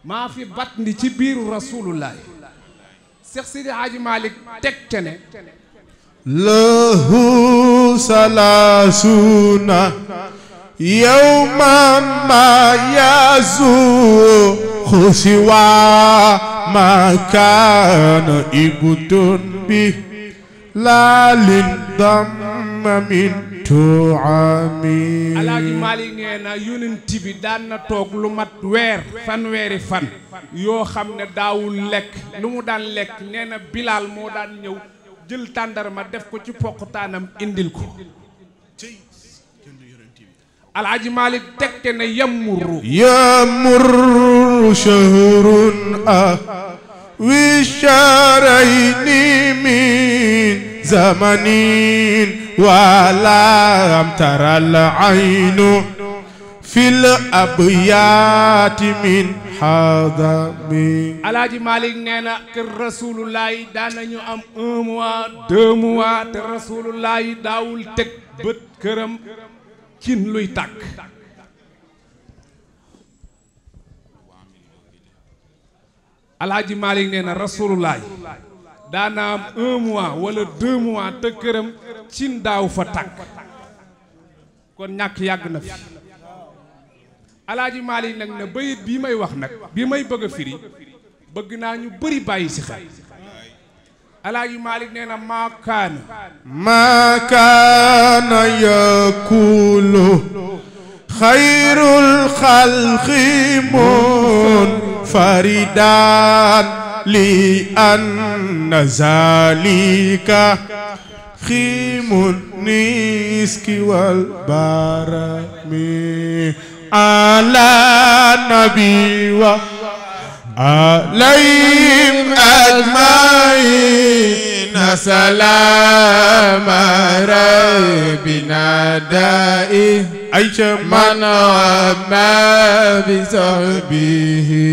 Speaker 2: maa fi batni ci biiru rasulullahi Cheikh Seydil Hadji Malick teg ca ne lahu salaasuna yawman ma yazuqu siwa ma kaana ibtun bi laalin damma min tuami alaaji Malick nee na yonent bi daan na toog lu mat fanweeri fan yoo xam ne daawul lekk lu mu daan lekk nee na Bilaal moo daan ñëw jël tàndarma def ko ci poqtaanam indil ko alaaji Malick tekke ne yamurru shahrun wi sharayni min zamanin walam taral aynu fil abyati min hadami alaaji Malick nee na kër rasulullahi daanañu am 1 mois 2 mois te rasulullahi daawul teg bët këram cin luy tàkk
Speaker 5: Alaaji Malick nee na rasulullah daana am 1 mois wala 2 mois te këram cin daaw fa tàkk kon ñàkk yàgg na fi Alaaji Malick nag ne bayit bii may wax nag bi may bëgg a firi bëgg naa ñu bëri bàyyi si xel Alaaji Malick nee na maa kaana
Speaker 2: yakulu xayrul xalqi munfaridan li anna zalika ximun niski wal barami ala nabi wa alayhim ajmain salaama rabbina da'i ayca man ma bi sahbihi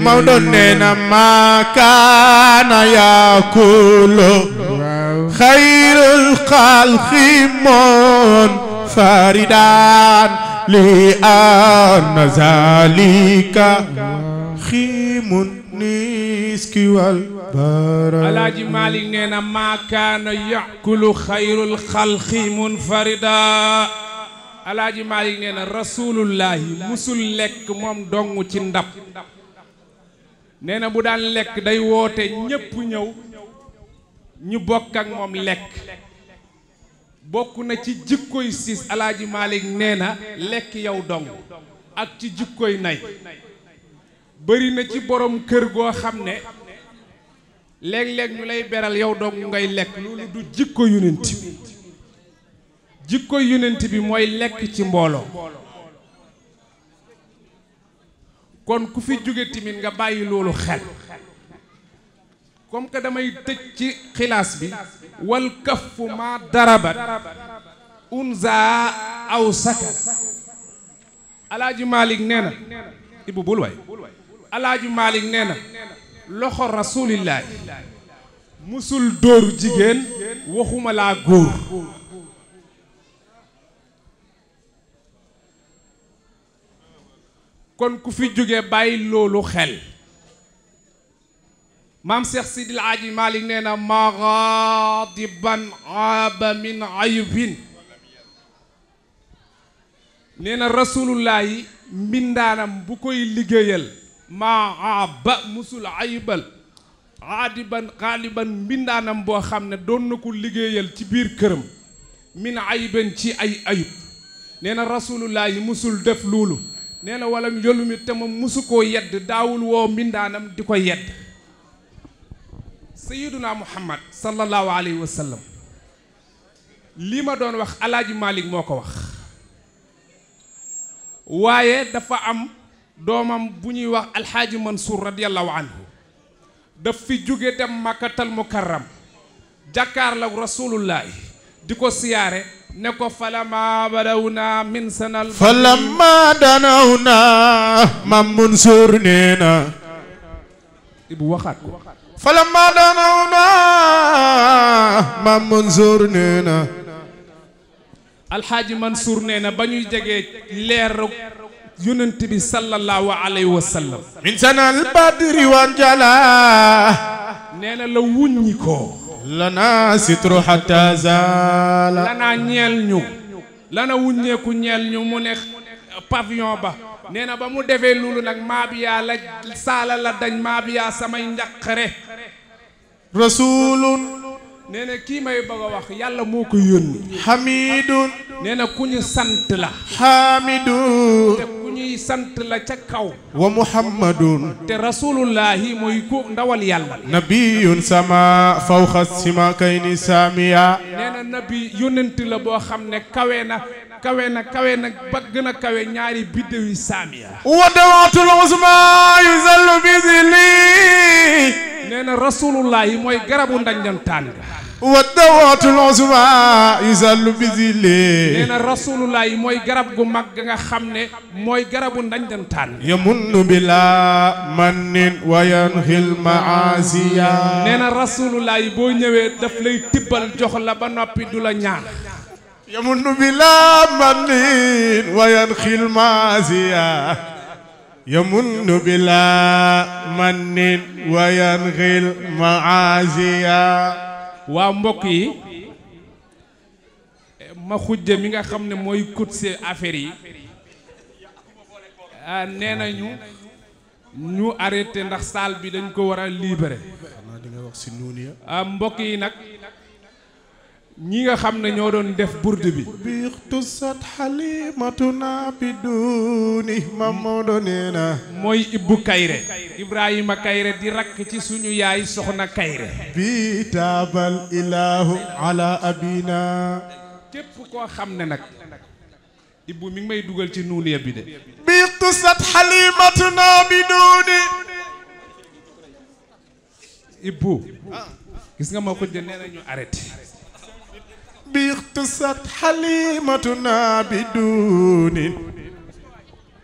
Speaker 2: Maodo nee na ma kaana yakulu xayrul xalqi munfaridan li anna zalika ximun niski wal bara Alaaji Malick nee na maa kaana yakulu xayrul xalqi munfarida Alaaji Malick nee na rasulullahi musul lekk moom dong ci ndab nee na bu daan lekk day woote ñépp ñëw ñu bokk ak moom lekk bokk na ci jikkoy siis Alaaji Malick nee na lekk yow dong ak ci jikkoy nay bëri na ci borom kër goo xam ne léeg-léeg ñu lay beral yow dong ngay lekk loolu du jikko yonent bi jikko yonent bi mooy lekk ci mbooloo kon ku fi jóge timit nga bàyyi loolu xel comme que damay tëj ci xilaas bi wal kaffu ma darabat unza aw saka Alaaji Malick nee na Ibu bul waay Alaaji Malick nee na loxo rasulillahi musul dóor jigéen waxuma laa góor kon ku fi jóge bàyyi loolu xel maam Cheikh Sidil Alaaji Malick nee na maghadiban aaba min ayubin nee na rasulullahi mbindaanam bu koy liggéeyal maa ba musul ayibal aadiban xaaliban mbindaanam boo xam ne doon na ko liggéeyal ci biir këram min ayiban ci ay ayub nee na rasulullahi musul def loolu nee na wala yolumi te moom musu koo yedd daawul woo mbindaanam di ko yedd sayyiduna muhammad sallallahu alayhi wa sallam lii ma doon wax Alaaji Malick moo ko wax waaye dafa am doomam bu ñuy wax alxaaji Mansour radiyallahu anhu daf fi jóge dem makkatal mukarram jàkkaarloo ak rasulullahi di ko siyaare ne ko falama badawna min sanal falama danawna mam Mansour nee na Ibu waxaat ko falama danawna mam Mansour nee na alxaaji Mansour nee na ba ñuy jegee leeru yonent bi sallallahu alayhi wa sallam min sanal badri wan jala nee na la wuññi ko lana sitru hatta zala lana ñeel ñu lana wuññeeku ñeel ñu mu ne pavillon ba nee na ba mu defee loolu nag maabiyaa la saala la dañ maabiyaa samay njaqare rasulun nee na kii may bëgg a wax yàlla moo ko yónni hamidun nee na ku ñu sant la hamidun te ku ñuy sant la ca kaw wa muhammadun te rasulullahi mooy ku ndawal yàlla nabiyun sama fawxa sima kayni samiya nee na nabi yónnent la boo xam ne kawe na ba gën a kawe ñaari biddew yi saamiya wa dawatul usma yuzallu bizili nee na rasulullahi mooy garabu ndanjantaan ga wa dawatul usma yuzallu bizili nee na rasulullahi mooy garab gu mag nga xam ne mooy garabu ndanjantaan yamunnu bila mannin wa yanhil maasiya nee na rasulullahi boo ñëwee daf lay tibbal jox la ba noppi du la ñaan yamunnu bila mannin wa yanhil maasiya يمن بلا من وينغي المعازيا
Speaker 5: waa mbokk yi ma xujja mi nga xam ne mooy course affaire yi nee nañu ñu arrêté ndax salle bi dañ ko war a libéré.
Speaker 2: xanaa di nga wax si nuuniya.
Speaker 5: mbokk yi nag ñi nga xam ne ñoo doon def burdu bi.
Speaker 2: bixtusat xalimatuna biduni Mamadou nee na.
Speaker 5: mooy Ibbu Kayre. Ibrahima Kayre di rakk ci suñu yaay soxna Kayre.
Speaker 2: bi taabal ilahu ala abina.
Speaker 5: képp koo xam ne nag. Ibbu mi ngi may dugal ci nuuniya bi de.
Speaker 2: bixtusat xalimatuna biduni.
Speaker 5: Ibbu. gis nga ma ko jël nee na ñu arrêté.
Speaker 2: bixtusat xalimatuna biduni.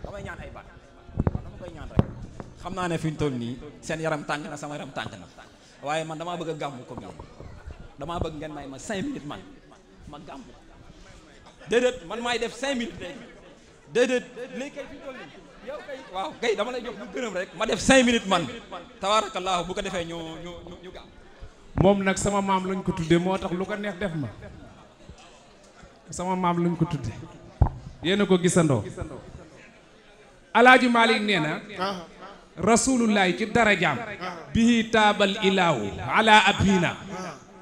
Speaker 6: damay ñaan ay baat dama koy ñaan rek xam naa ne fi ñu toll nii seen yaram tàng na sama yaram tàng na waaye man damaa bëgg a gàmmu comme yow damaa bëgg ngeen may ma 5 minutes man ma gàmmu déedéet man maay def 5 minutes léegi déedéet léegi kay fi ñu toll nii yow kay waaw kay dama lay jox bu gërëm rek ma def 5 minutes man tabaarakallaahu bu ko defee ñu gàmm.
Speaker 5: moom nag sama maam lañ ko tuddee moo tax lu ko neex def ma sama maam lañ ko tuddee yéen a ko gisandoo Alaaji Malik nee na rasulullahi ci darajaam bihi taabal ilaahu ala abina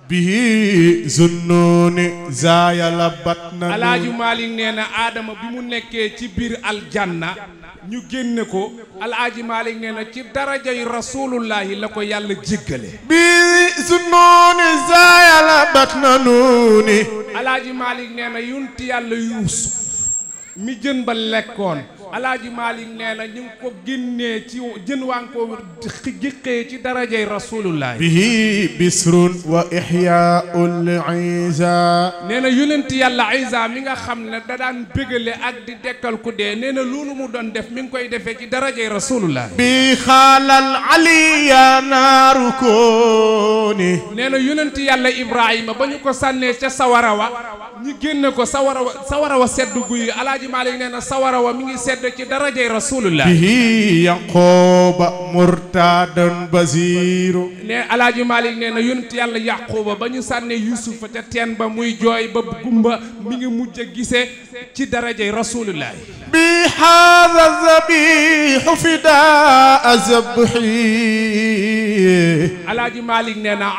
Speaker 2: bihi zunnuni zaayala batna.
Speaker 5: Alaaji Malik nee na Adama bi mu nekkee ci biir aljanna ñu génne ko Alaaji Malik nee na ci darajay rasulullahi la ko yàlla jéggale.
Speaker 2: bi zunnuni zaayala batna nuuni.
Speaker 5: Alaaji Malik nee na yunti yàlla Yuusuf mi jën ba lekkoon Alaaji Malik nee na ñu ngi ko génnee ci jën waa ngi ko jiqee ci darajay rasulullah.
Speaker 2: bihi bisrun wa ihyaa'ul Isa.
Speaker 5: nee na yonent yàlla Isa mi nga xam ne da daan bégale ak di dekkal ku dee nee na loolu mu doon def mi ngi koy defee ci darajay rasulullah.
Speaker 2: bi xaalal aliya naaru kooni.
Speaker 5: nee na yonent yàlla Ibrahima ba ñu ko sànnee ca sawara wa ñu génne ko sawara wa sedd guy Alaaji Malik nee na sawara wa mi ngi sedd ci darajay rasulullah.
Speaker 2: bihi Yaquba murtadan basiru.
Speaker 5: ne Alaaji Malik nee na yonent yàlla Yaquba ba ñu sànnee Yusufa ca teen ba muy jooy ba gumba mi ngi mujj a gisee ci darajay rasulullah.
Speaker 2: bi haadha zabihu fidaa zabhi.
Speaker 5: Alaaji Malik nee na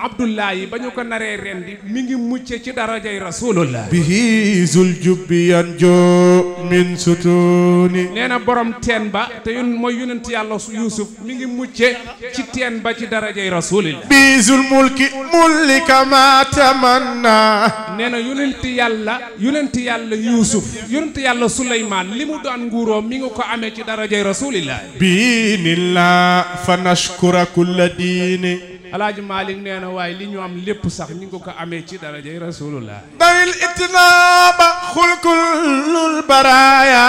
Speaker 5: Abdullahi ba ñu ko naree rendi mi ngi mucce ci darajay rasulullah.
Speaker 2: bihi zuljubbi yanjo min sutuni.
Speaker 5: nee na borom teen ba te mooy yonent yàlla Yusuf mi ngi mucce ci teen ba ci darajay rasulillah.
Speaker 2: bi zul mulki mulika ma tamanna.
Speaker 5: nee na yonent yàlla Yusuf yonent yàlla Suleymaan li mu doon nguuroo mi ngi ko amee ci darajay rasulillah.
Speaker 2: bi nillah fa nashkura kulla diini.
Speaker 5: Alaaji Malik nee na waaye li ñu am lépp sax ñu ngi ko amee ci darajay rasulullah.
Speaker 2: daril itnaaba xulkullul baraaya.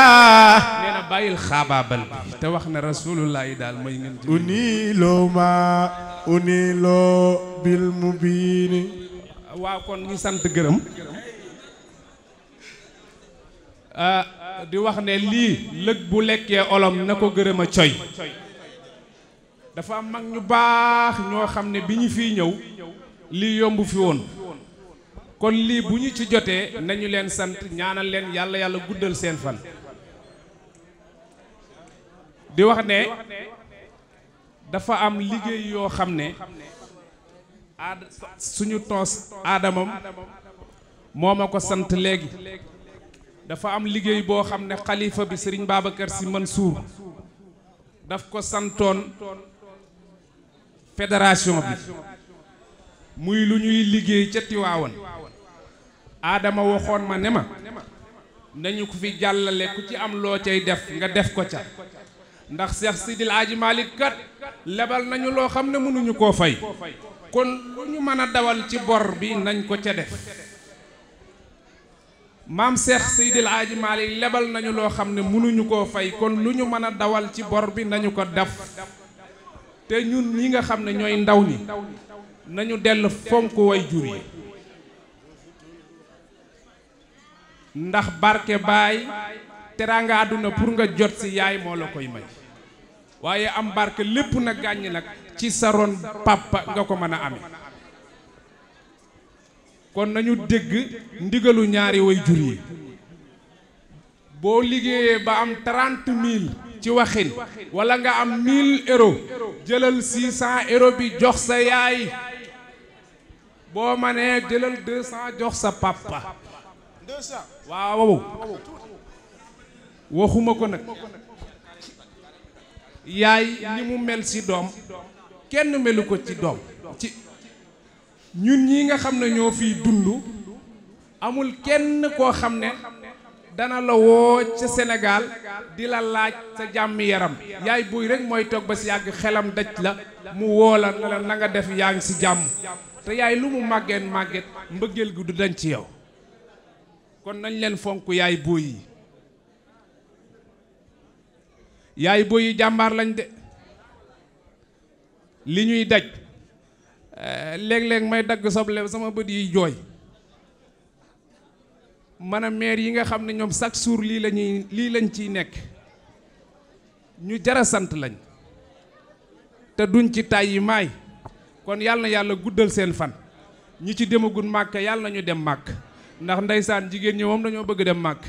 Speaker 5: nee na bàyyil xaabaabal bi te wax na rasulullah yi daal mooy ngeen.
Speaker 2: uniloo ma uniloo bil mubiini.
Speaker 5: waaw kon ñu sant gërëm. di wax ne lii lëg bu lekkee olom na ko gërëm a coy. dafa am mag ñu baax ñoo xam ne bi ñu fiy ñëw lii yomb fi woon kon lii bu ñu ci jotee nañu leen sant ñaanal leen yàlla guddal seen fan. di wax ne dafa am liggéey yoo xam ne suñu toos aadamam moo ma ko sant léegi. dafa am liggéey boo xam ne xalifa bi Serigne Babacar Sy Mansour daf ko santoon fédération bi muy lu ñuy liggéey ca Tiwaawan. Adama waxoon ma ne ma nañu ko fi jàllale ku ci am loo cay def nga def ko ca ndax Cheikh Sidil Hadji Malick kat lebal nañu loo xam ne mënuñu koo fay kon lu ñu mën a dawal ci bor bi nañ ko ca def. maam Cheikh Sidil Hadji Malick lebal nañu loo xam ne mënuñu koo fay kon lu ñu mën a dawal ci bor bi nañu ko def te ñun ñi nga xam ne ñooy ndaw ñi nañu dell fonk way jur yi ndax barke baay teraanga àdduna pour nga jot si yaay moo la koy may waaye am barke lépp na gàññ nag ci sa ron papa nga ko mën a ame kon nañu dégg ndigalu ñaari way jur yi boo liggéeyee ba am 30 000 ci waxin wala nga am 1000 euros jëlal 600 euros bi jox sa yaay boo manee jëlal 200 jox sa papa
Speaker 2: 200
Speaker 5: waaw waxuma ko nag yaay ni mu mel ci doom kenn melu ko ci doom ci ñun ñi nga xam ne ñoo fiy dund amul kenn koo xam ne dana la woo ca Sénégal di la laaj sa jàmmi yaram yaay buy rek mooy toog ba si yàgg xelam daj la mu woo la na nga def yaa ngi si jàmm te yaay lu mu màgget màgget mbëggeel gi du dañ ci yow kon nañ leen fonk yaay booy yi yaay booy yi jàmbaar lañ de li ñuy daj léeg-léeg may dagg soble sama bët yi jooy man a maire yi nga xam ne ñoom chaque jour lii lañ ciy nekk ñu jara sant lañ te duñ ci tàyyi maay kon yàlla na yàlla guddal seen fan ñi ci demagul màkk yàlla na ñu dem màkk ndax ndeysaan jigéen ñi moom dañoo bëgg dem màkk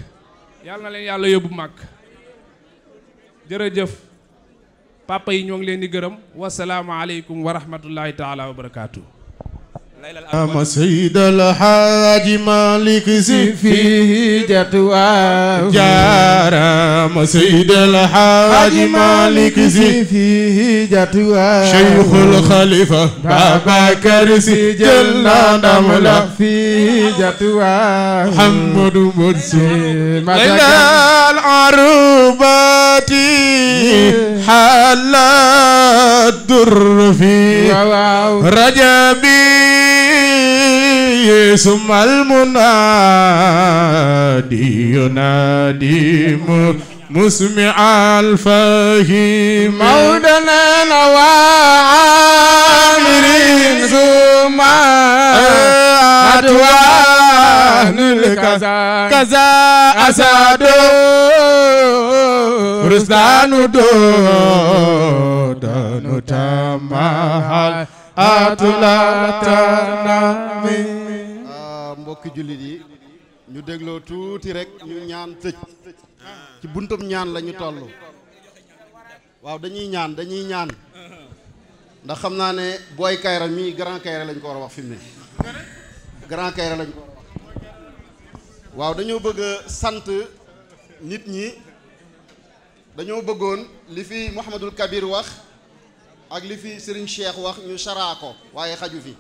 Speaker 5: yàlla na leen yàlla yóbbu màkk jërëjëf papa yi ñoo ngi leen di gërëm wasalaamu aleykum wa rahmatullahi taala wa barakaatu.
Speaker 3: أما سيد الحاج مالك زي فيه جتوى جارة سيد الحاج مالك زي فيه جتوى شيخ الخليفة بابا كرسي جلنا نملا فيه جتوى محمد مرسي ليلى العروبات حال الدر في رجبي ثم المنادي ينادي مسمع الفهيم مودنا وعامر ثم أدوان الكذا كذا أسد رزدان دودان تمهل
Speaker 7: mbokki jullit yi ñu dégloo tuuti rek ñu ñaan tëj ci buntum ñaan la ñu toll waaw dañuy ñaan ndax xam naa ne booy Kayra mii grand Kayra lañ ko war a wax fi mu ne grand Kayra lañ ko war a wax waaw dañoo bëgg a sant nit ñi dañoo bëggoon li fi Mouhamadul Kabir wax ak li fi Serigne Cheikh wax ñu saraa ko waaye xaju fi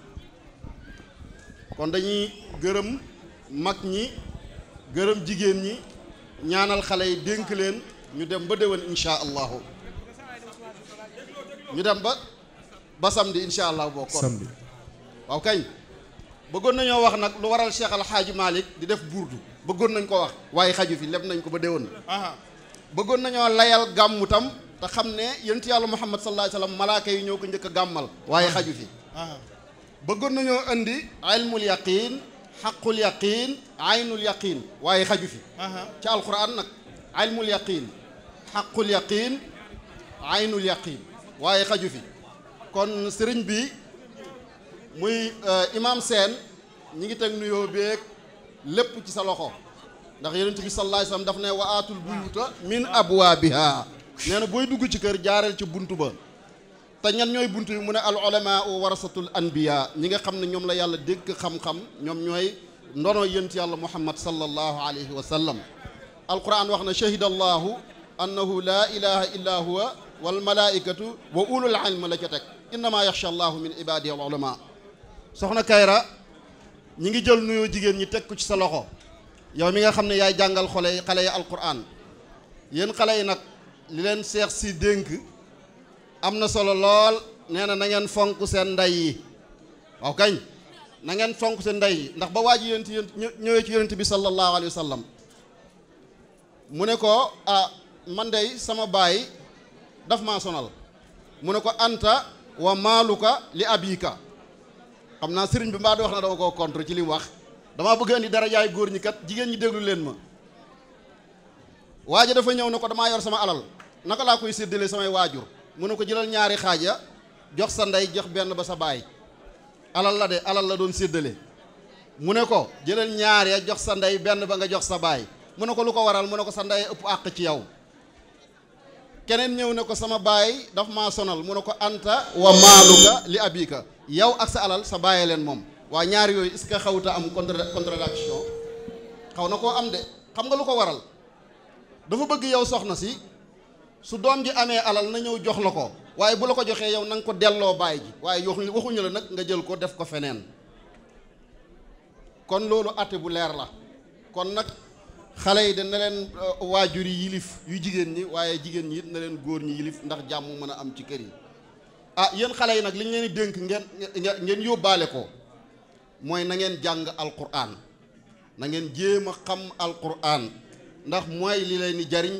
Speaker 7: kon dañuy gërëm mag ñi gërëm jigéen ñi ñaanal xale yi dénk leen ñu dem ba déwén insha allahu ñu dem ba samedi insha allah boo kon samedi waaw kañ bëggoon nañoo wax nag lu waral Cheikh Al Hadji Malick di def burdu bëggoon nañ ko wax waaye xaju fi leb nañ ko ba déwén bëggoon nañoo layal gàmmu tam te xam ne yonent yàlla Muhammad sallallahu alayhi wa sallam malaaka yi ñoo ko njëkk a gàmmal waaye xaju fi bëggoon nañoo indi ilmul yaqin xaqul yaqin aynul yaqin waaye xaju fi ci alquran nag ilmul yaqin xaqul yaqin aynul yaqin waaye xaju fi kon sëriñ bi muy imam Sène ñi ngi teg nuyoo beeg lépp ci sa loxo ndax yonent bi sallallahu alayhi wa sallam daf ne wa aatul buyuta min abwaabiha nee na booy dugg ci kër jaareel ci buntu ba te ñan ñooy buntu yi mu ne al ulama warasatul anbiya ñi nga xam ne ñoom la yàlla dégg xam-xam ñoom ñooy ndono yonent yàlla muhammad sallallahu alayhi wa sallam alquran wax na shahida allahu annahu la ilaha illa huwa wal malaikatu wa ulul ilm la ca teg innama yaxsha allahu min ibadihi al ulama soxna Kayra ñi ngi jël nuyoo jigéen ñi teg ko ci sa loxo yow mi nga xam ne yaay jàngal xale yi alquran yéen xale yi nag li leen seex si dénk am na solo lool nee na ngeen fonk seen ndey yi waaw kañ na ngeen fonk seen ndey yi ndax ba waa ji ñëwee ci yonent bi sallallahu alayhi wa sallam mu ne ko man dey sama baay daf maa sonal mu ne ko anta wa maaluka li abika xam naa sëriñ bi mbaa di wax na dama koo contre ci li mu wax damaa bëgg indi dara jaay góor ñi kat jigéen ñi déglu leen ma waa ji dafa ñëw ne ko damaa yor sama alal naka laa koy séddale samay waajur mu ne ko jëlal ñaari xaaj ya jox sa ndey jox benn ba sa baay alal la de alal la doon séddale mu ne ko jëlal ñaar ya jox sa ndey benn ba nga jox sa baay mu ne ko lu ko waral mu ne ko sa ndey ëpp àq ci yow. keneen ñëw ne ko sama baay daf maa sonal mu ne ko anta wa maaluka li abika yow ak sa alal sa bàyyee leen moom. waa ñaar yooyu est-ce que xawta am contradiction xaw na koo am de xam nga lu ko waral dafa bëgg yow soxna si su doom ji amee alal na ñëw jox la ko waaye bu la ko joxee yow na nga ko delloo baay ji waaye waxuñu la nag nga jël ko def ko feneen. kon loolu àtte bu leer la kon nag xale yi de na leen waajur yi yilif yu jigéen ñi waaye jigéen ñi it na leen góor ñi yilif ndax jàmm mën a am ci kër yi. ah yéen xale yi nag li ñu leen di dénk ngeen yóbbaale ko mooy na ngeen jàng alquran na ngeen jéem a xam alquran ndax mooy li leen di jariñ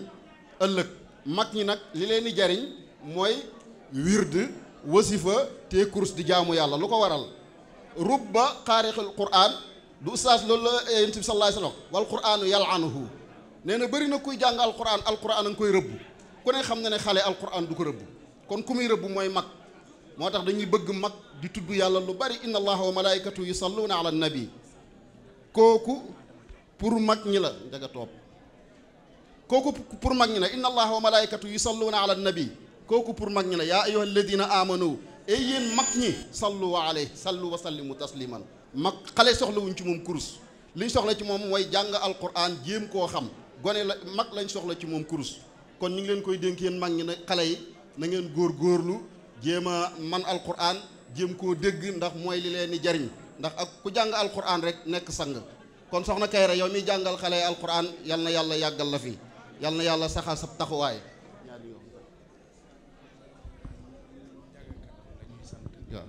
Speaker 7: ëllëg. mag ñi nag li leen di jariñ mooy wird wasifa te course di jaamu yàlla lu ko waral rubba xaarixul quran du ustaas loolu la yonent bi sallallahu alayhi wasallam wal quranu yal'anuhu nee na bëri na kuy jàng alquran a nga koy rëbb ku ne xam na ne xale alquran du ko rëbb kon ku muy rëbb mooy mag moo tax dañuy bëgg mag di tudd yàlla lu bari inna allaha wa malaikatu yusalluna ala nabi kooku pour mag ñi la njaga topp kooku pour mag ñi la inna allaha wa malaikatu yusalluna ala nabi kooku pour mag ñi la yaa ayyuha alladina amanu et yéen mag ñi sallu alayhi sallu wa sallimu tasliman mag xale soxlawuñ ci moom kurus liñ soxla ci moom mooy jàng alquran jéem koo xam gone la mag lañ soxla ci moom kurus kon ñu ngi leen koy dénk yéen mag ñi ne xale yi na ngeen góorgóorlu jéem a man alquran jéem koo dégg ndax mooy li leen di jariñ ndax ak ku jàng alquran rek nekk sang kon soxna Kayra yow miy jàngal xale yi alquran yal na yàlla yàggal la fi yal na yàlla saxal sa taxawaay. waaw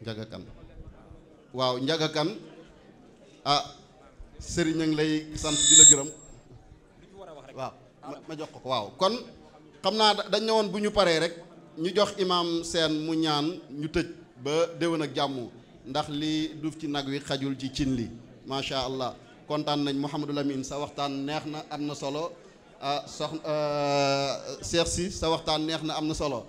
Speaker 7: Njaga Kan waaw Njaga Kan ah sëriñ a ngi lay sant di la gërëm waaw ma jox ko waaw kon xam naa dañ ne woon bu ñu paree rek ñu jox imam seen mu ñaan ñu tëj ba déwén ak jàmm ndax li duuf ci nag wi xajul ci cin li macha allah kontaan nañ Mouhamadou Lamine sa waxtaan neex na am na solo Cheikh si sa waxtaan neex na am na solo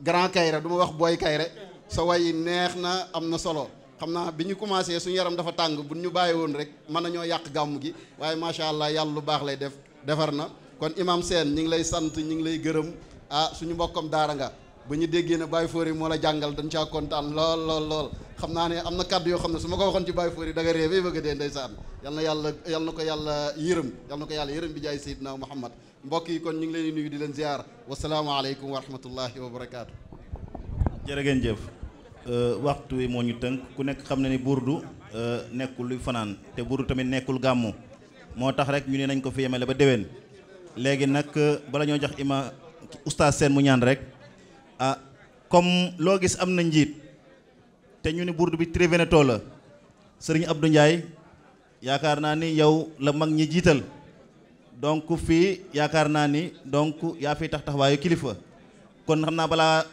Speaker 7: grand Kayre du ma wax booy Kayre sa way neex na am na solo xam naa bi ñu commencé suñu yaram dafa tàng bu ñu bàyyi woon rek mën nañoo yàq gàmm gi waaye macha allah yàlla lu baax lay defar na kon imam seen ñi ngi lay sant ñi ngi lay gërëm suñu mbokkam daara nga ba ñu déggee ne Baye Fori moo la jàngal dañ caa kontaan lool xam naa ne am na kàddu yoo xam ne su ma ko waxoon ci Baye Fori da nga réew bay bëgg a dee ndeysaan yal na ko yàlla yërëm bi jaay Seydina Muhammad mbokk yi kon ñu ngi leen di nuyu di leen ziar wasalaamaaleykum wa rahmatullahi wa barakaatu.
Speaker 8: jërë ngeen jëf waxtu wi moo ñu tënk ku nekk xam na ni burdu nekkul luy fanaan te burdu tamit nekkul gàmmu moo tax rek ñu ne nañ ko fi yemale ba déwén léegi nag bala ñoo jox oustaz Sène mu ñaan rek comme loo gis am na njiit te ñu ni burdu bi Tri Veneto la sëriñ Abdou Ndiaye yaakaar naa ni yow la mag ñi jiital donc fii yaakaar naa ni donc yaa fi taxawaayu kilifa kon xam naa balaa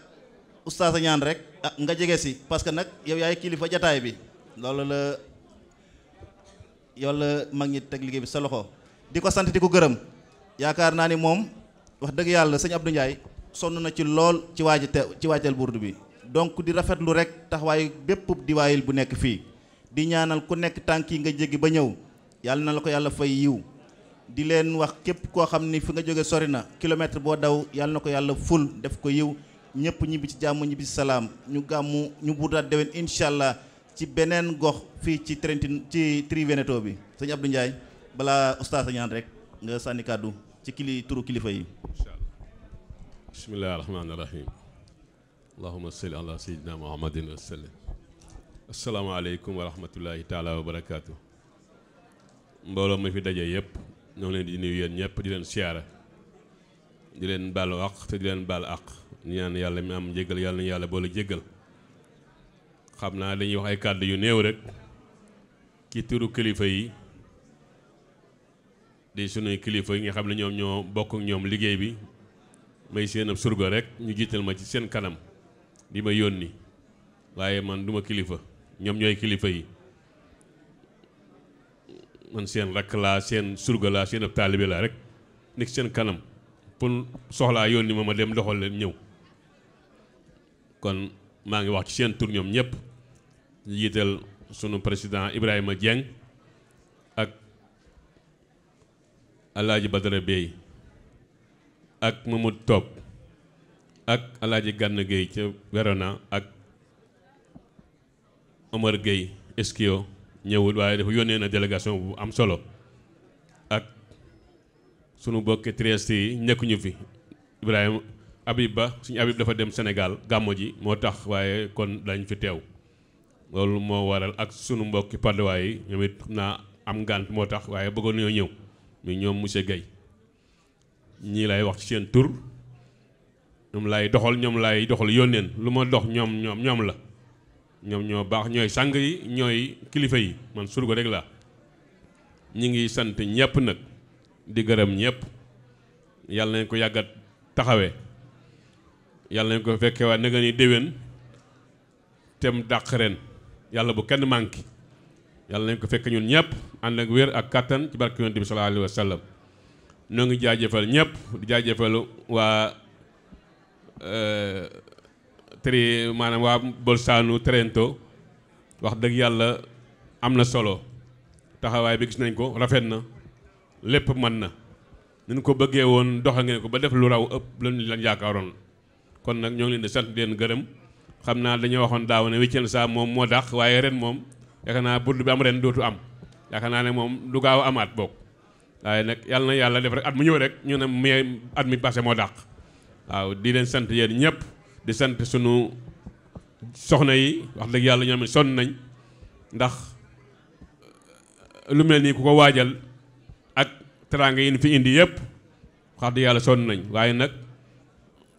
Speaker 8: oustaz a ñaan rek nga jege si parce que nag yow yaay kilifa jataay bi loolu la yow la mag ñi teg liggéey bi sa loxo di ko sant di ko gërëm yaakaar naa ni moom wax dëgg yàlla sëñ Abdou Ndiaye sonn na ci lool ci waajal burdu bi donc di rafetlu rek taxawaayu bépp diwaayil bu nekk fii di ñaanal ku nekk tànk yi nga jéggi ba ñëw yàlla na la ko yàlla fay yiw di leen wax képp koo xam ni fi nga jóge sori na kilomètre boo daw yàlla na ko yàlla ful def ko yiw ñëpp ñibbi ci jàmm ñibbi ci salaam ñu gàmmu ñu burdaat déwén incha allah ci beneen gox fii ci Trentino ci Tri Veneto bi sëñ Abdou Ndiaye balaa oustaz a ñaan rek nga sànni kàddu ci turu kilifa yi.
Speaker 9: bismillahi rahmaani rahim allahumma salli ala sayyidina muhammadin wa sallam asalaamaaleykum wa rahmatullahi taala wa barakaatu mbooloo ma fi daje yëpp ñoo ngi leen di nuyu yéen ñëpp di leen siyaara di leen baalu àq te di leen baal àq ñaan yàlla mi am njéggal yàlla na yàlla boole jéggal xam naa dañuy wax ay kàddu yu néew rek ci turu kilifa yi di sunuy kilifa yi nga xam ne ñoom ñoo bokk ak ñoom liggéey bi may seen ab surga rek ñu jiital ma ci seen kanam di ma yónni waaye man duma kilifa ñoom ñooy kilifa yi man seen rakk laa seen surga laa seen ab taalibe laa rek nekk seen kanam pour soxlaa yónni ma dem doxal leen ñëw kon maa ngi wax ci seen tur ñoom ñëpp jiital sunu président Ibrahima Dieng ak Alaaji Badara Bey ak Mamadou Top ak Alaaji Gànn Gueye ca Verona ak Omar Gueye Eskio ñëwul waaye dafa yónnee na délégation bu am solo ak sunu bokki Trieste yi nekkuñu fi Ibrahima Habib Ba suñu Habib dafa dem Sénégal gàmmo ji moo tax waaye kon dañ fi teew loolu moo waral ak sunu mbokki Padoa yi ñoom it xam naa am ngànt moo tax waaye bëggoon nañoo ñëw mi ñoom monsieur Guèye ñii lay wax ci seen tur ñoom lay doxal yónneen lu ma dox ñoom la ñoom ñoo baax ñooy sang yi ñooy kilifa yi man surgo rek la ñi ngi sant ñëpp nag di gërëm ñëpp yàlla nañ ko yàggat taxawee yàlla nañ ko fekkee waa nga ni déwén tem dàq ren yàlla bu kenn manqué yàlla nañ ko fekk ñun ñëpp ànd ak wér ak kattan ci barke yonent bi sallallahu alayhi wa sallam ñoo ngi jaajëfal ñëpp di jaajëfal waa maanaam waa Bolzano Trento wax dëgg yàlla am na solo taxawaay bi gis nañ ko rafet na lépp mën na ñu ko bëggee woon doxa ngeen ko ba def lu raw ëpp lañ yaakaaroon kon nag ñoo ngi leen di sant leen gërëm xam naa dañoo waxoon daaw ne week-end saa moom moo dàq waaye ren moom yaakaar naa burdu bi am ren dootu am yaakaar naa ne moom du gaaw amaat bokk waaye nag yàlla na yàlla def rek at mu ñëw rek ñu ne mais at mi passé moo dàq waaw di leen sant yéen ñëpp di sant sunu soxna yi wax dëgg yàlla ñoom sonn nañ ndax lu mel nii ku ko waajal ak teraanga yi ñu fi indi yëpp wax dëgg yàlla sonn nañ waaye nag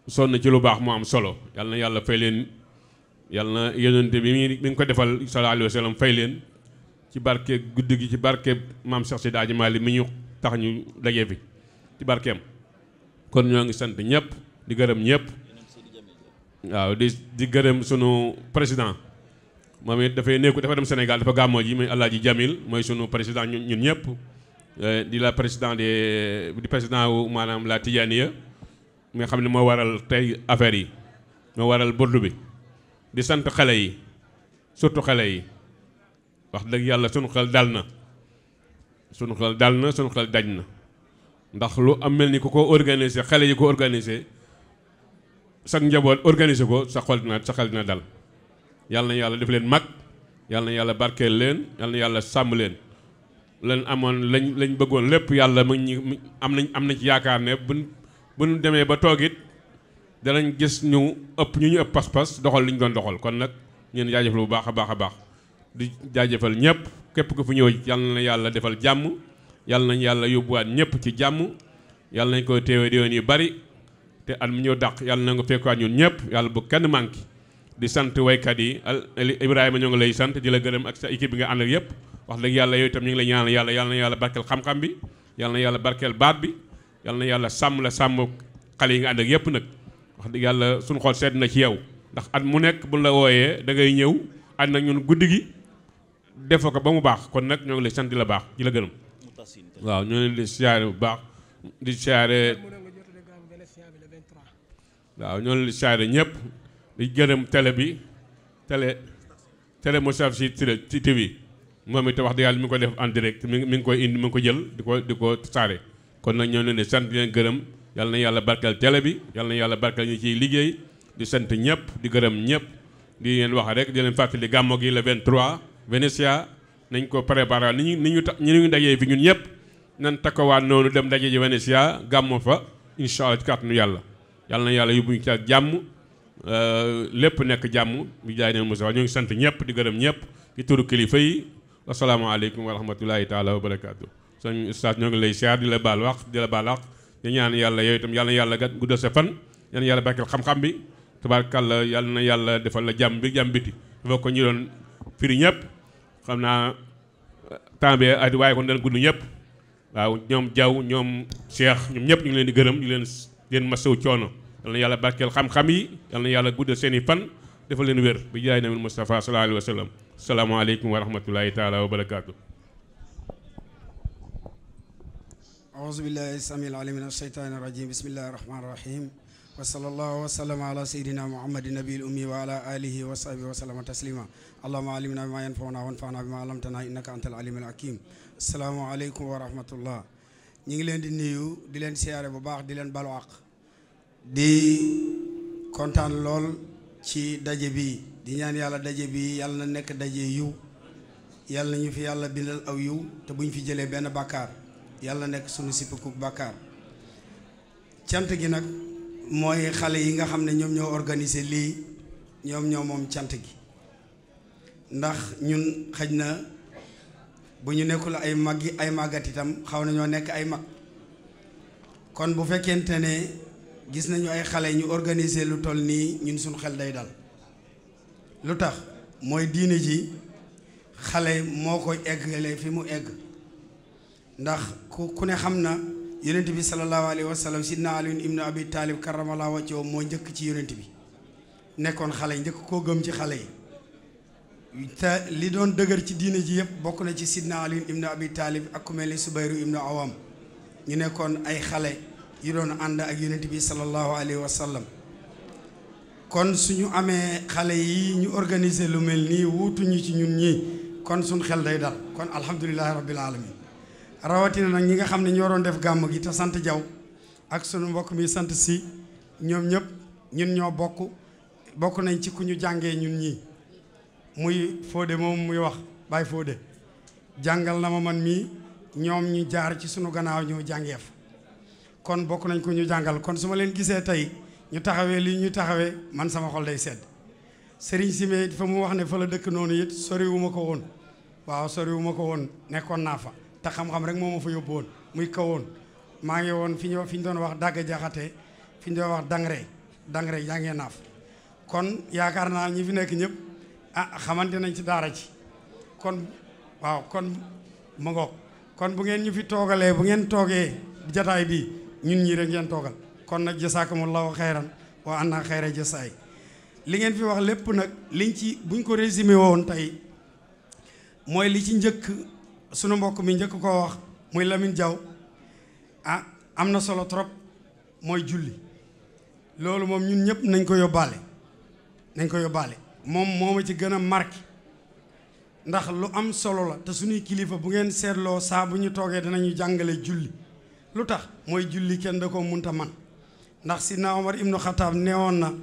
Speaker 9: sonn ci lu baax moo am solo yàlla na yàlla fay leen yàlla na yonente bi mi ngi ko defal sallallahu alayhi wa sallam fay leen ci barke guddi gi ci barke maam Cheikh Seydi Hadji Malick mi ñu tax ñu daje fi ci barkeem kon ñoo ngi sant ñëpp di gërëm ñëpp waaw di gërëm sunu président moom it dafay nekku dafa dem Sénégal dafa gàmmoo ji muy Alaaji Jamil mooy sunu président ñun ñëpp di la président di président wu maanaam la Tijaaniya mi nga xam ne moo waral tey affaire yi moo waral burdu bi di sant xale yi surtout xale yi wax dëgg yàlla sunu xel dal na sunu xel daj na ndax lu am mel ni ku ko organisé xale yi ko organisé sa njaboot organisé ko sa xel dina dal yàlla na yàlla def leen mag yàlla na yàlla barkeel leen yàlla na yàlla sàmm leen leen amoon lañ bëggoon lépp yàlla mu ñu am nañ ci yaakaar ne bu ñu demee ba toog it danañ gis ñu ëpp pas-pas doxal li ñu doon doxal kon nag ñeen jaajëfal bu baax a baax a baax di jaajëfal ñëpp képp ku fi ñëw yàlla na yàlla defal jàmm yàlla nañ yàlla yóbbuwaat ñëpp ci jàmm yàlla nañ koy teewee déwén yu bari te at mu ñëw dàq yàlla na nga fekkuwaat ñun ñëpp yàlla bu kenn manqué di sant waykat yi Ibrahima ñoo ngi lay sant di la gërëm ak sa équipe bi nga ànd ak yëpp wax dëgg yàlla yooyu itam ñu ngi lay ñaanal yàlla na yàlla barkeel xam-xam bi yàlla na yàlla barkeel baat bi yàlla na yàlla sàmm xale yi nga ànd ak yëpp nag wax dëgg yàlla suñu xol sedd na ci yow ndax at mu nekk bu la wooyee da ngay ñëw ànd ak ñun guddi gi defoo ko ba mu baax kon nag ñoo ngi lay sant di la baax di la gërëm waaw ñoo leen di siyaare bu baax di siyaare waaw ñoo leen di siyaare ñëpp di gërëm télé bi télé Moustapha Sy TV moom it wax dëgg yàlla mi ngi ko def en direct mi ngi koy indi mi ngi ko jël di ko saare kon nag ñoo leen di sant di leen gërëm yàlla na yàlla barkeel télé bi yàlla na yàlla barkeel ñu ciy liggéey di sant ñëpp di gërëm ñëpp di leen wax rek di leen fàttali gàmmo gi le 23 Venezia nañ ko préparé ni ñu dajee fi ñun ñëpp nan takkawaat noonu dem daje ji Venezia gàmmo fa incha allah ci kàttanu yàlla na yàlla yóbbuñu ci ak jàmm lépp nekk jàmm bi jaay neen Moussa ñoo ngi sant ñëpp di gërëm ñëpp di turu kilifa yi asalaamaaleykum wa rahmatulahi taala wa barakaatu sëñ ustaas ñoo ngi lay siyaar di la baal wax di ñaan yàlla yooyu itam yàlla na yàlla guddal sa fan yàlla na yàlla barkeel xam-xam bi tabaarkàlla yàlla na yàlla defal la jàmm bi jàmm biti dafa ko ñu doon firi ñëpp xam naa temps bi at waaye kon dana gudd ñëpp waaw ñoom Jaw ñoom Cheikh ñoom ñëpp ñu ngi leen di gërëm di leen masawu coono yàlla na yàlla barkeel xam-xam yi yàlla na yàlla guddal seen i fan defal leen wér bi jaay nabi Mustafa sallallahu alayhi wa sallam asalaamaaleykum wa rahmatulahi taala wa barakaatu
Speaker 10: أعوذ بالله السميع العليم من الشيطان الرجيم بسم الله الرحمن الرحيم وصلى الله وسلم على سيدنا محمد النبي الأمي وعلى آله وصحبه وسلم تسليما اللهم علمنا بما ينفعنا وانفعنا بما علمتنا إنك أنت العليم الحكيم السلام عليكم ورحمة الله ñi ngi leen di nuyu di leen siyaare bu baax di leen balu àq di kontaan lool ci daje bi di ñaan yàlla daje bi yàlla na nekk daje yiw yàlla ñu fi yàlla bindal aw yiw te buñ fi jëlee benn bàkkaar yàlla nekk sunu sippikuk bàkkaar cant gi nag mooy xale yi nga xam ne ñoom ñoo organisé lii ñoom ñoo moom cant gi ndax ñun xëj na bu ñu nekkul ay mag yi ay màggat itam xaw nañoo nekk ay mag kon bu fekkente ne gis nañu ay xale ñu organisé lu toll nii ñun suñu xel day dal lu tax mooy diine ji xale moo koy eggale fi mu egg ndax ku ne xam na yonent bi sallallahu alayhi wa sallam sidna Ali ibn Abi Talib karamallahu wajhahu moo njëkk ci yonent bi nekkoon xale njëkk koo gëm ci xale yi te li doon dëgër ci diine ji yëpp bokk na ci sidna Ali ibn Abi Talib ak ku mel ni Subayru ibn Awam ñu nekkoon ay xale yu doon ànd ak yonent bi sallallahu alayhi wa sallam kon suñu amee xale yi ñu organiser lu mel nii wuutuñu ci ñun ñii kon suñ xel day dal kon alhamdulillahi rabbil alamin rawatina nag ñi nga xam ne ñoo doon def gàmm gi te sant Jaw ak sunu mbokk mi sant Si ñoom ñëpp ñun ñoo bokk nañ ci ku ñu jàngee ñun ñii muy Fodé moom muy wax Baye Fodé jàngal na ma man mii ñoom ñu jaar ci sunu gannaaw ñu jàngeef kon bokk nañ ko ñu jàngal kon su ma leen gisee tey ñu taxawee lii ñu taxawee man sama xol day sedd Serigne Simé fa mu wax ne fa la dëkk noonu it soriwuma ko woon waaw soriwuma ko woon nekkoon naa fa te xam-xam rek moo ma fa yóbbu woon muy kawoon maa ngi woon fi ñu doon wax dagg jaxate fi ñu doon wax dangre jàngee naaf kon yaakaar naa ñi fi nekk ñëpp xamante nañ ci daara ci kon waaw kon ma ngoog kon bu ngeen ñu fi toogalee bu ngeen toogee jataay bi ñun ñii rek ngeen toogal kon nag jasaakumullahu xayran wa anna xayra jasaay li ngeen fi wax lépp nag liñ ci buñ ko résumé woon tey mooy li ci njëkk sunu mbokk mi njëkk koo wax muy Lamine Diaw am na solo trop mooy julli loolu moom ñun ñëpp nañ ko yóbbaale moom moo ma ci gën a marqué ndax lu am solo la te suñuy kilifa bu ngeen seetloo saa bu ñu toogee danañu jàngale julli lu tax mooy julli kenn da ko munta man ndax Sidna Omar ibnu Xataab neewoon na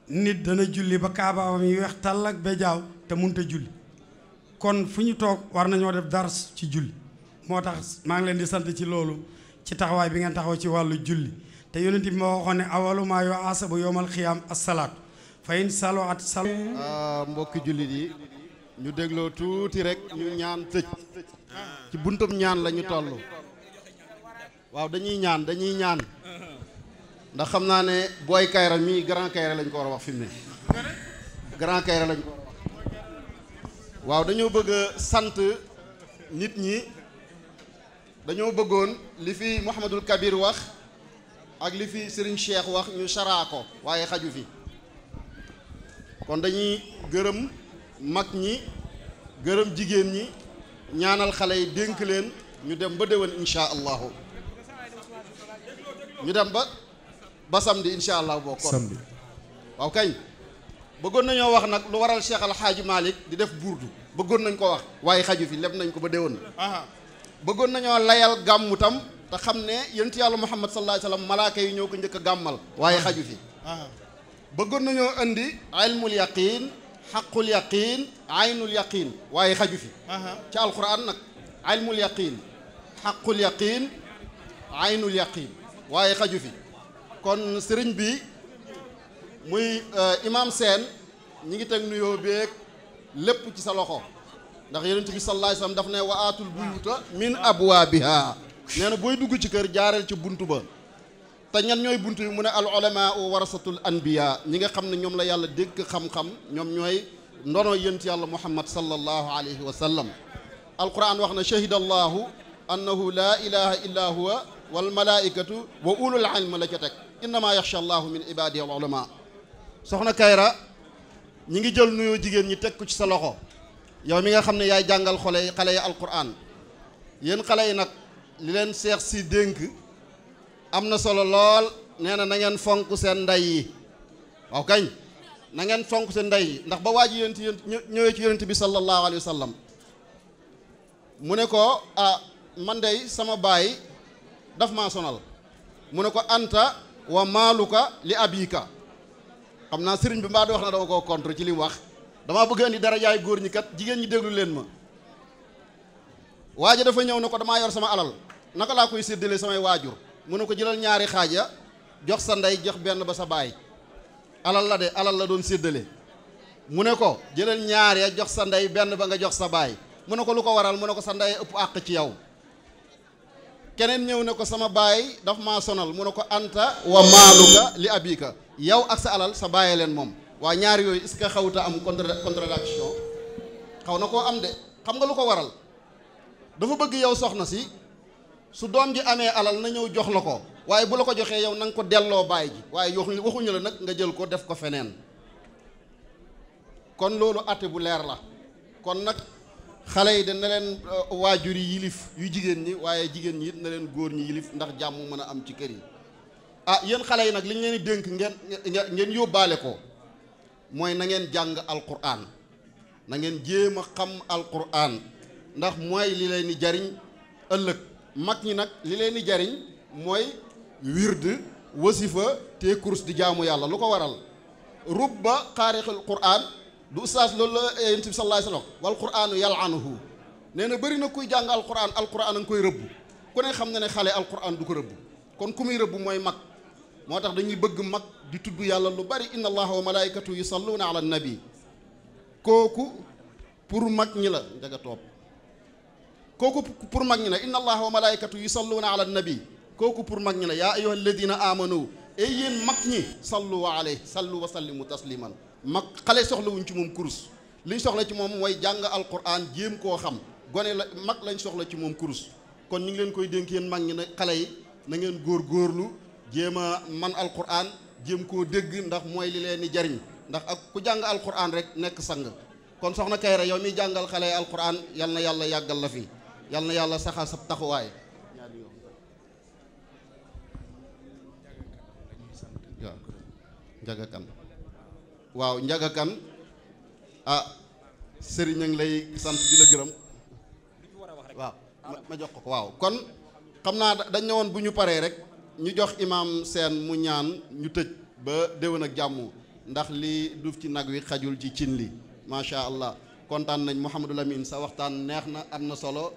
Speaker 10: nit dana julli ba kaabaawam yi weex tàll ak bejaaw te munta julli kon fu ñu toog war nañoo def dars ci julli moo tax maa ngi leen di sant ci loolu ci taxawaay bi ngeen taxaw ci wàllu julli te yonent bi ma waxoon ne awalu maa yoo asabu yowmal xiyaam assalaatu fa in salaat sal
Speaker 7: mbokki jullit yi ñu dégloo tuuti rek ñu ñaan tëj ci buntum ñaan la ñu toll waaw dañuy ñaan ndax xam naa ne booy Kayra mii grand Kayra lañ ko war a wax fi mu ne grand Kayra lañ ko war a wax waaw dañoo bëgg a sant nit ñi dañoo bëggoon li fi Mouhamadul Kabir wax ak li fi Serigne Cheikh wax ñu saraa ko waaye xaju fi kon dañuy gërëm mag ñi gërëm jigéen ñi ñaanal xale yi dénk leen ñu dem ba déwén insha allahu ñu dem ba samedi insha allah boo kon samedi waaw kañ bëggoon nañoo wax nag lu waral Cheikh Al Hadji Malick di def burdu bëggoon nañ ko wax waaye xaju fi leb nañ ko ba déwén bëggoon nañoo layal gàmmu tam te xam ne yonent yàlla Muhammad sallallahu alayhi wa sallam malaaka yi ñoo ko njëkk a gàmmal waaye xaju fi bëggoon nañoo indi ilmul yaqin xaqul yaqin aynul yaqin waaye xaju fi ci alquran nag ilmul yaqin xaqul yaqin aynul yaqin waaye xaju fi kon sëriñ bi muy imam Sène ñi ngi teg nuyoo beeg lépp ci sa loxo ndax yonent bi sallallahu alayhi wasallam daf ne wa aatul buyuta min abwaabiha nee na booy dugg ci kër jaareel ci buntu ba te ñan ñooy buntu yi mu ne al ulamaa warasatul anbiya ñi nga xam ne ñoom la yàlla dégg xam-xam ñoom ñooy ndono yonent yàlla muhammad sallallahu alayhi wa sallam alquran wax na shahida allahu annahu la ilaha illa huwa wal malaikatu wa ulul ilmi la ca teg innama yaxsha allahu min ibadihi al ulama soxna Kayra ñi ngi jël nuyoo jigéen ñi teg ko ci sa loxo yow mi nga xam ne yaay jàngal xale yi alquran yéen xale yi nag li leen seex si dénk am na solo lool. nee na na ngeen fonk seen ndey yi. waaw kañ na ngeen fonk seen ndey yi ndax ba waa ji yonent ñëwee ci yonent bi sallallahu alayhi wa sallam mu ne ko man dey sama baay daf maa sonal. mu ne ko anta wa maaluka li abika. xam naa sëriñ bi mbaa di wax na dama koo contre ci li mu wax. damaa bëgg andi dara jaay góor ñi kat jigéen ñi déglu leen ma. waaja dafa ñëw ne ko damaa yor sama alal naka laa koy séddale samay waajur. mu ne ko jëlal ñaari xaaja jox sa ndey jox benn ba sa baay. alal la de alal la doon séddale. mu ne ko jëlal ñaar ya jox sa ndey benn ba nga jox sa baay. mu ne ko lu ko waral mu ne ko sa ndey ëpp àq ci yow. keneen ñëw ne ko sama baay daf maa sonal. mu ne ko anta wa maaluka li abika. yow ak sa alal sa bàyyee leen moom. waa ñaar yooyu est-ce que xawuta am contradiction xaw na koo am de. xam nga lu ko waral dafa bëgg yow soxna si su doom ji amee alal na ñëw jox la ko. waaye bu la ko joxee yow na nga ko delloo baay ji. waaye waxuñu la nag nga jël ko def ko feneen. kon loolu àtte bu leer la. kon nag xale yi na leen waajur yi yilif yu jigéen ñi waaye jigéen ñi it na leen góor ñi yilif ndax jàmm mën a am ci kër yi. yéen xale yi nag li ñu leen di dénk ngeen yóbbaale ko mooy na ngeen jàng alquran. na ngeen jéem a xam alquran ndax mooy li leen di jariñ ëllëg. mag ñi nag li leen di jariñ mooy wird wasifa te course di jaamu yàlla. lu ko waral rubba xaarixul quran du ustaas loolu la yonent bi sallallahu alayhi wa sallam wal quranu yalanuhu. nee na bëri na kuy jàng alquran a nga koy rëbb. ku ne xam na ne xale alquran du ko rëbb. kon ku muy rëbb mooy mag. moo tax dañuy bëgg mag di tudd yàlla lu bari inna allaha wa malaikatu yusalluuna ala nabi. kooku pour mag ñi la njaga topp. kooku pour mag ñi la inna allaha wa malaikatu yusalluuna ala nabi. kooku pour mag ñi la yaa ayyuha alladina amanu ey yéen mag ñi sallu wa alayhi sallu wa sallimu tasliman. mag xale soxlawuñ ci moom kurus. liñ soxla ci moom mooy jàng alquran jéem koo xam. gone la mag lañ soxla ci moom kurus. kon ñu ngi leen koy dénk yéen mag ñi ne xale yi na ngeen góorgóorlu jéem a man alquran jéem koo dégg ndax mooy li leen di jariñ. ndax ak ku jàng alquran rek nekk sang. kon soxna Kayra yow miy jàngal xale yi alquran yal na yàlla yàggal la fi. yal na yàlla saxal sa taxawaay. Njaga Kan waaw Njaga Kan sëriñ a ngi lay sant di la gërëm. waaw ma jox ko waaw kon xam naa dañ ne woon bu ñu paree rek ñu jox imam seen mu ñaan ñu tëj ba déwén ak jàmm ndax li duuf ci nag wi xajul ci cin li macha allah kontaan nañ Mouhamadou Lamine sa waxtaan neex na am na solo.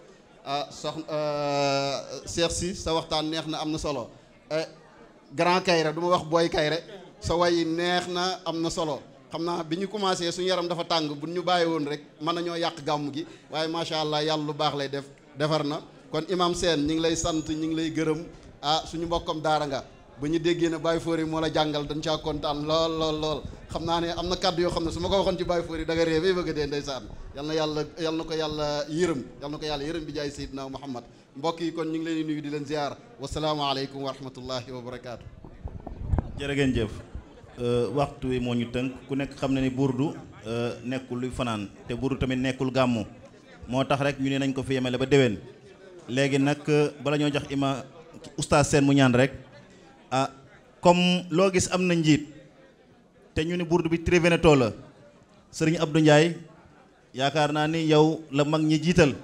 Speaker 7: Cheikh si sa waxtaan neex na am na solo. Grand Kayre du ma wax booy Kayre sa way neex na am na solo. xam naa bi ñu commencé suñu yaram dafa tàng bu ñu bàyyi woon rek mën nañoo yàq gàmm gi waaye macha allah yàlla lu baax lay defar na. kon imam Sène ñi ngi lay sant ñi ngi lay gërëm suñu mbokkam daara nga ba ñu déggee ne Baye Fori moo la jàngal dañ caa kontaan lool xam naa ne am na kàddu yoo xam ne su ma ko waxoon ci Baye Fori da nga réew bëgg a dee ndeysaan yal na ko yàlla yërëm bi jaay Seydina Muhammad. mbokk yi kon ñu ngi leen di nuyu di leen ziar wasalaamaaleykum wa rahmatullahi wa barakaatu.
Speaker 8: jërë ngeen jëf waxtu wi moo ñu tënk ku nekk xam na ni burdu nekkul luy fanaan te burdu tamit nekkul gàmmu moo tax rek ñu ne nañ ko fi yemale ba déwén. léegi nag bala ñoo jox oustaz Sène mu ñaan rek comme loo gis am na njiit te ñu ni burdu bi Triveneto la sëriñ Abdou Ndiaye yaakaar naa ni yow la mag ñi jiital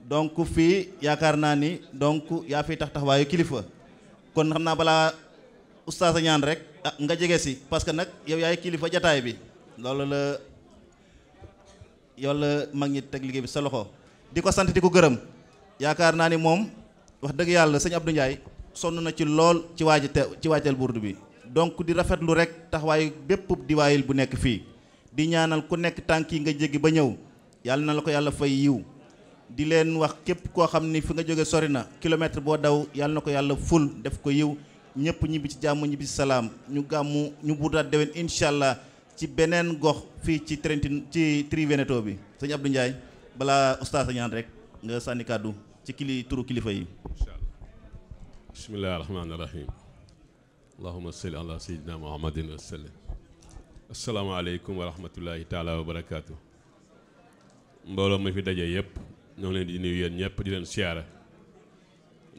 Speaker 8: donc fii yaakaar naa ni donc yaa fi taxawaayu kilifa kon xam naa balaa oustaz a ñaan rek nga jege si parce que nag yow yaay kilifa jataay bi loolu la yow la mag ñi teg liggéey bi sa loxo di ko sant di ko gërëm yaakaar naa ni moom wax dëgg yàlla sëñ Abdou Ndiaye sonn na ci lool ci waajal burdu bi donc di rafetlu rek taxawaayu bépp diwaayil bu nekk fii di ñaanal ku nekk tànk yi nga jéggi ba ñëw yàlla na la ko yàlla fay yiw di leen wax képp koo xam ni fi nga jóge sori na kilomètre boo daw yàlla na ko yàlla ful def ko yiw ñëpp ñibbi ci jàmm ñibbi ci salaam ñu gàmmu ñu burdaat déwén incha allah ci beneen gox fii ci Triveneto bi sëñ Abdou Ndiaye balaa oustaz a ñaan rek nga sànni kàddu ci turu kilifa yi.
Speaker 9: incha allah bismillahi rahmaani rahim allahumma salli ala sayyidina muhammadin wa sallam asalaamaaleykum wa rahmatullahi taala wa barakaatu. mbooloo ma fi daje yëpp ñoo leen di nuyu yéen ñëpp di leen siyaara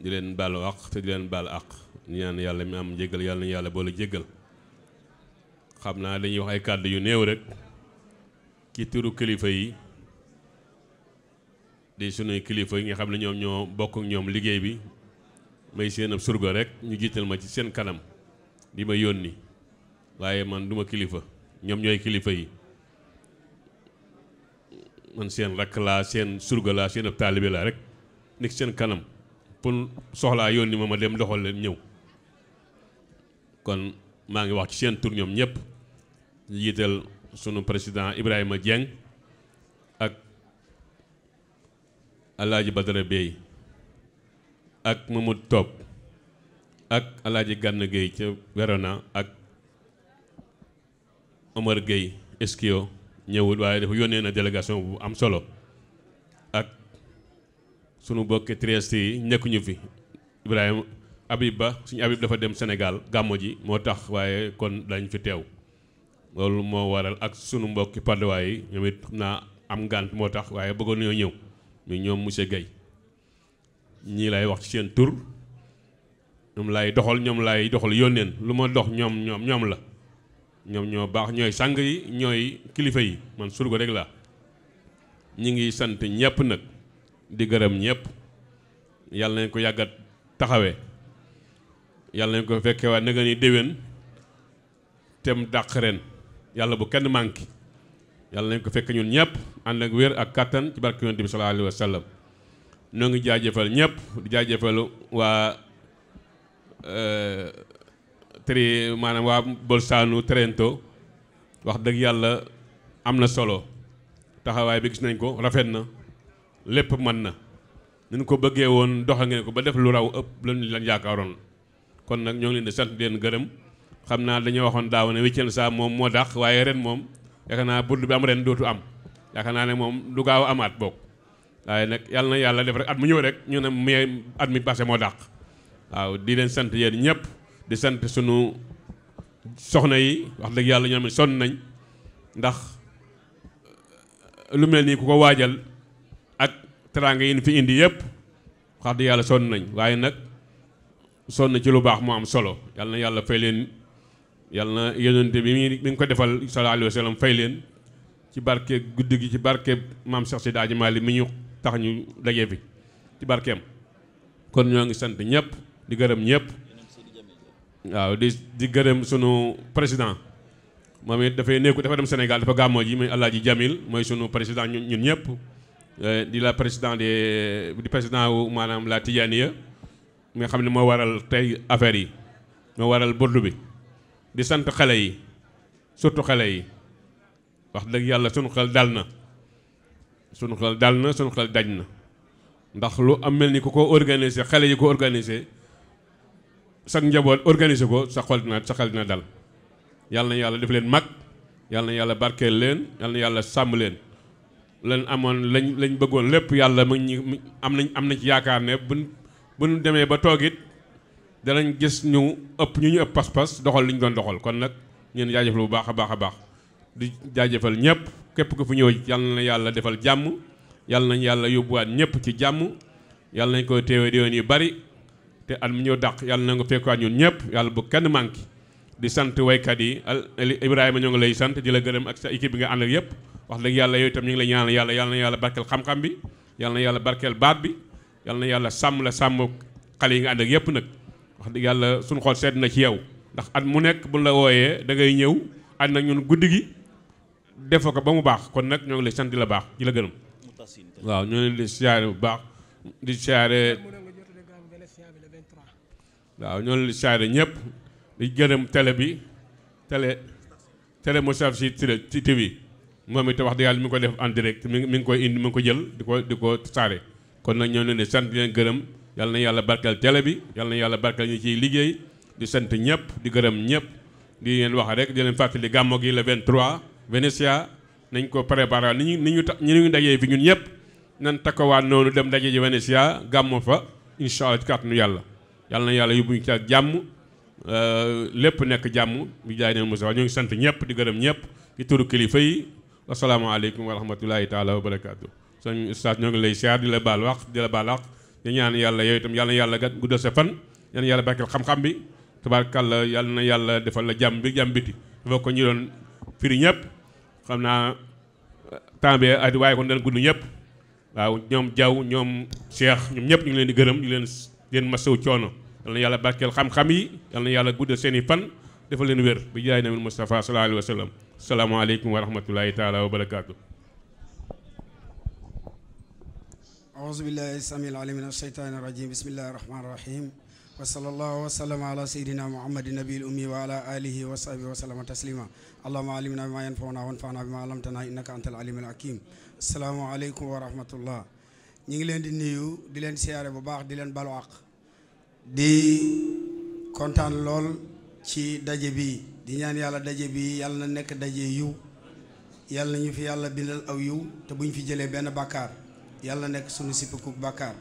Speaker 9: di leen baalu àq te di leen baal àq ñaan yàlla mi am jéggal yàlla nañu yàlla boole jéggal. xam naa dañuy wax ay kàddu yu néew rek ci turu kilifa yi di sunuy kilifa yi nga xam ne ñoom ñoo bokk ak ñoom liggéey bi may seen ab surga rek ñu jiital ma ci seen kanam di ma yónni waaye man duma kilifa ñoom ñooy kilifa yi man seen rakk laa seen surga laa seen ab taalibe laa rek nekk seen kanam pour soxlaa yónni ma dem doxal leen ñëw kon maa ngi wax ci seen tur ñoom ñëpp ñu jiital sunu président Ibrahima Dieng ak Alaaji Badara Bey ak Mamadou Top ak Alaaji Gànn Gueye ca Verona ak Omar Gueye Eskio ñëwul waaye dafa yónnee na délégation bu am solo ak sunu bokki Trieste yi nekkuñu fi Ibrahima Habib Ba suñu Habib dafa dem Sénégal gàmmo ji moo tax waaye kon dañ fi teew loolu moo waral ak sunu mbokki Padoa yi ñoom it xam naa am ngànt moo tax waaye bëggoon ñoo ñëw muy ñoom monsieur Guèye ñii lay wax ci seen tur ñoom lay doxal yónneen lu ma dox ñoom la ñoom ñoo baax ñooy sang yi ñooy kilifa yi man surga rek la ñi ngi sant ñëpp nag di gërëm ñëpp yàlla nañ ko yàggat taxawee yàlla nañ ko fekkee waa nga ni déwén tem dàq ren yàlla bu kenn manqué yàlla nañ ko fekk ñun ñëpp ànd ak wér ak kattan ci barke yonent bi sallallahu alayhi wa sallam noo ngi jaajëfal ñëpp di jaajëfal waa maanaam waa Bolzano Trento wax dëgg yàlla am na solo taxawaay bi gis nañ ko rafet na lépp mën na ñu ko bëggee woon doxal ngeen ko ba def lu raw ëpp lañ yaakaaroon kon nag ñoo ngi leen di sant leen gërëm xam naa dañoo waxoon daaw ne week-end saa moom moo dàq waaye ren moom yaakaar naa burdu bi am ren dootu am yaakaar naa ne moom du gaaw amaat bokk waaye nag yàlla na yàlla def rek at mu ñëw rek ñu ne mais at mi passé moo dàq waaw di leen sant yéen ñëpp di sant sunu soxna yi wax dëgg yàlla ñoom sonn nañ ndax lu mel nii ku ko waajal ak teraanga yi fi indi yëpp wax dëgg yàlla sonn nañ waaye nag sonn ci lu baax moo am solo yàlla na yàlla fay leen yàlla na yonente bi mi ngi ko defal sallallahu alayhi wa sallam fay leen ci barke guddi gi ci barke maam Cheikh Seydi Hadji Malick mi ñu tax ñu dajee fi ci barkeem kon ñoo ngi sant ñëpp di gërëm ñëpp waaw di gërëm sunu président moom it dafay nekku dafa dem Sénégal dafa gàmmoo ji muy Alaaji Jamil mooy sunu président ñun ñëpp di la président di président wu maanaam la Tijaaniya nga xam ne moo waral tey affaire yi moo waral burdu bi di sant xale yi surtout xale yi wax dëgg yàlla sunu xel dal na sunu xel daj na ndax lu am mel ni ku ko organiser xale yi ko organiser sa njaboot organiser ko sa xel dina dal yàlla na yàlla def leen mag yàlla na yàlla barkeel leen yàlla na yàlla sàmm leen leen amoon lañ bëggoon lépp yàlla am nañ ci yaakaar ne bu ñu demee ba toogit danañ gis ñu ëpp pas-pas doxal li ñu doon doxal kon nag ñeen jaajëfal bu baax a baax di jaajëfal ñëpp képp ku fi ñëw yàlla na yàlla defal jàmm yàlla nañ yàlla yóbbuwaat ñëpp ci jàmm yàlla nañ koy teewee déwén yu bari te at mu ñëw dàq yàlla na nga fekkaat ñun ñëpp yàlla bu kenn manqué di sant waykat yi Ibrahima ñoo ngi lay sant di la gërëm ak sa équipe bi nga ànd ak yëpp wax dëgg yàlla yooyu itam ñu ngi lay ñaanal yàlla na yàlla barkeel xam-xam bi yàlla na yàlla barkeel baat bi yàlla na yàlla sàmm xale yi nga ànd ak yëpp nag wax dëgg yàlla suñu xol sedd na ci yow ndax at mu nekk bu la wooyee da ngay ñëw ànd ak ñun guddi gi defoo ko ba mu baax kon nag ñoo ngi lay sant di la baax di la gërëm waaw ñoo leen di siyaare bu baax di siyaare waaw ñoo leen di siyaare ñëpp di gërëm télé bi télé Moustarchidine ci TV moom it wax dëgg yàlla mi ngi ko def en direct mi ngi koy indi mi ngi ko jël di ko saare kon nag ñoo leen di sant di leen gërëm yàlla na yàlla barkeel télé bi yàlla na yàlla barkeel ñu ciy liggéey di sant ñëpp di gërëm ñëpp di leen wax rek di leen fàttali gàmmo gi le 23 Venezia nañ ko préparé ni ñu dajee fi ñun ñëpp nan takkawaat noonu dem daje ji Venezia gàmmo fa incha allah ci kàttanu yàlla na yàlla yóbbuñu ci ak jàmm lépp nekk jàmm bi jaay neen Moussa ñoo ngi sant ñëpp di gërëm ñëpp di turu kilifa yi asalaamaaleykum wa rahmatulahi taala wa barakaatu. sëñ Oustaz ñoo ngi lay siyaar di la baal wax di ñaan yàlla yow itam yàlla na yàlla guddal sa fan yàlla na yàlla barkeel xam-xam bi tabaarkalla yàlla na yàlla defal la jàmm bi jàmm biti dafa ko ñu doon firi ñëpp xam naa temps bi at waaye kon dana gudd ñëpp waaw ñoom Jaw ñoom Cheikh ñoom ñëpp ñu ngi leen di gërëm di leen masaw coono yàlla na yàlla barkeel xam-xam yi yàlla na yàlla guddal seen i fan defal leen wér bi jaay nabi Mustafa sallallahu alayhi wa sallam asalaamaaleykum wa rahmatullahi taala wa barakaatu.
Speaker 10: أعوذ بالله السميع العليم من الشيطان الرجيم بسم الله الرحمن الرحيم وصلى الله وسلم على سيدنا محمد النبي الأمي وعلى آله وصحبه وسلم تسليما اللهم علمنا بما ينفعنا وانفعنا بما علمتنا إنك أنت العليم الحكيم السلام عليكم ورحمة الله ñi ngi leen di nuyu di leen siyaare bu baax di leen balu àq di kontaan lool ci daje bi di ñaan yàlla daje bi yàlla na nekk daje yiw yàlla ñu fi yàlla bindal aw yiw te buñ fi jëlee benn bàkkaar yàlla nekk sunu sippiku bàkkaar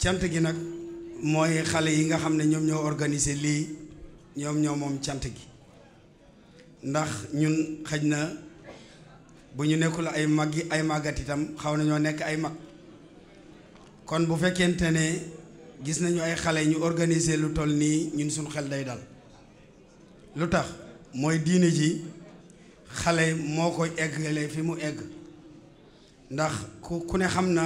Speaker 10: cant gi nag mooy xale yi nga xam ne ñoom ñoo organiser lii ñoo moom cant gi ndax ñun xëj na bu ñu nekkul ay mag yi ay màggat itam xaw nañoo nekk ay mag kon bu fekkente ne gis nañu ay xale ñu organiser lu toll nii ñun suñu xel day dal lu tax mooy diine ji xale moo koy eggale fi mu egg ndax ku ne xam na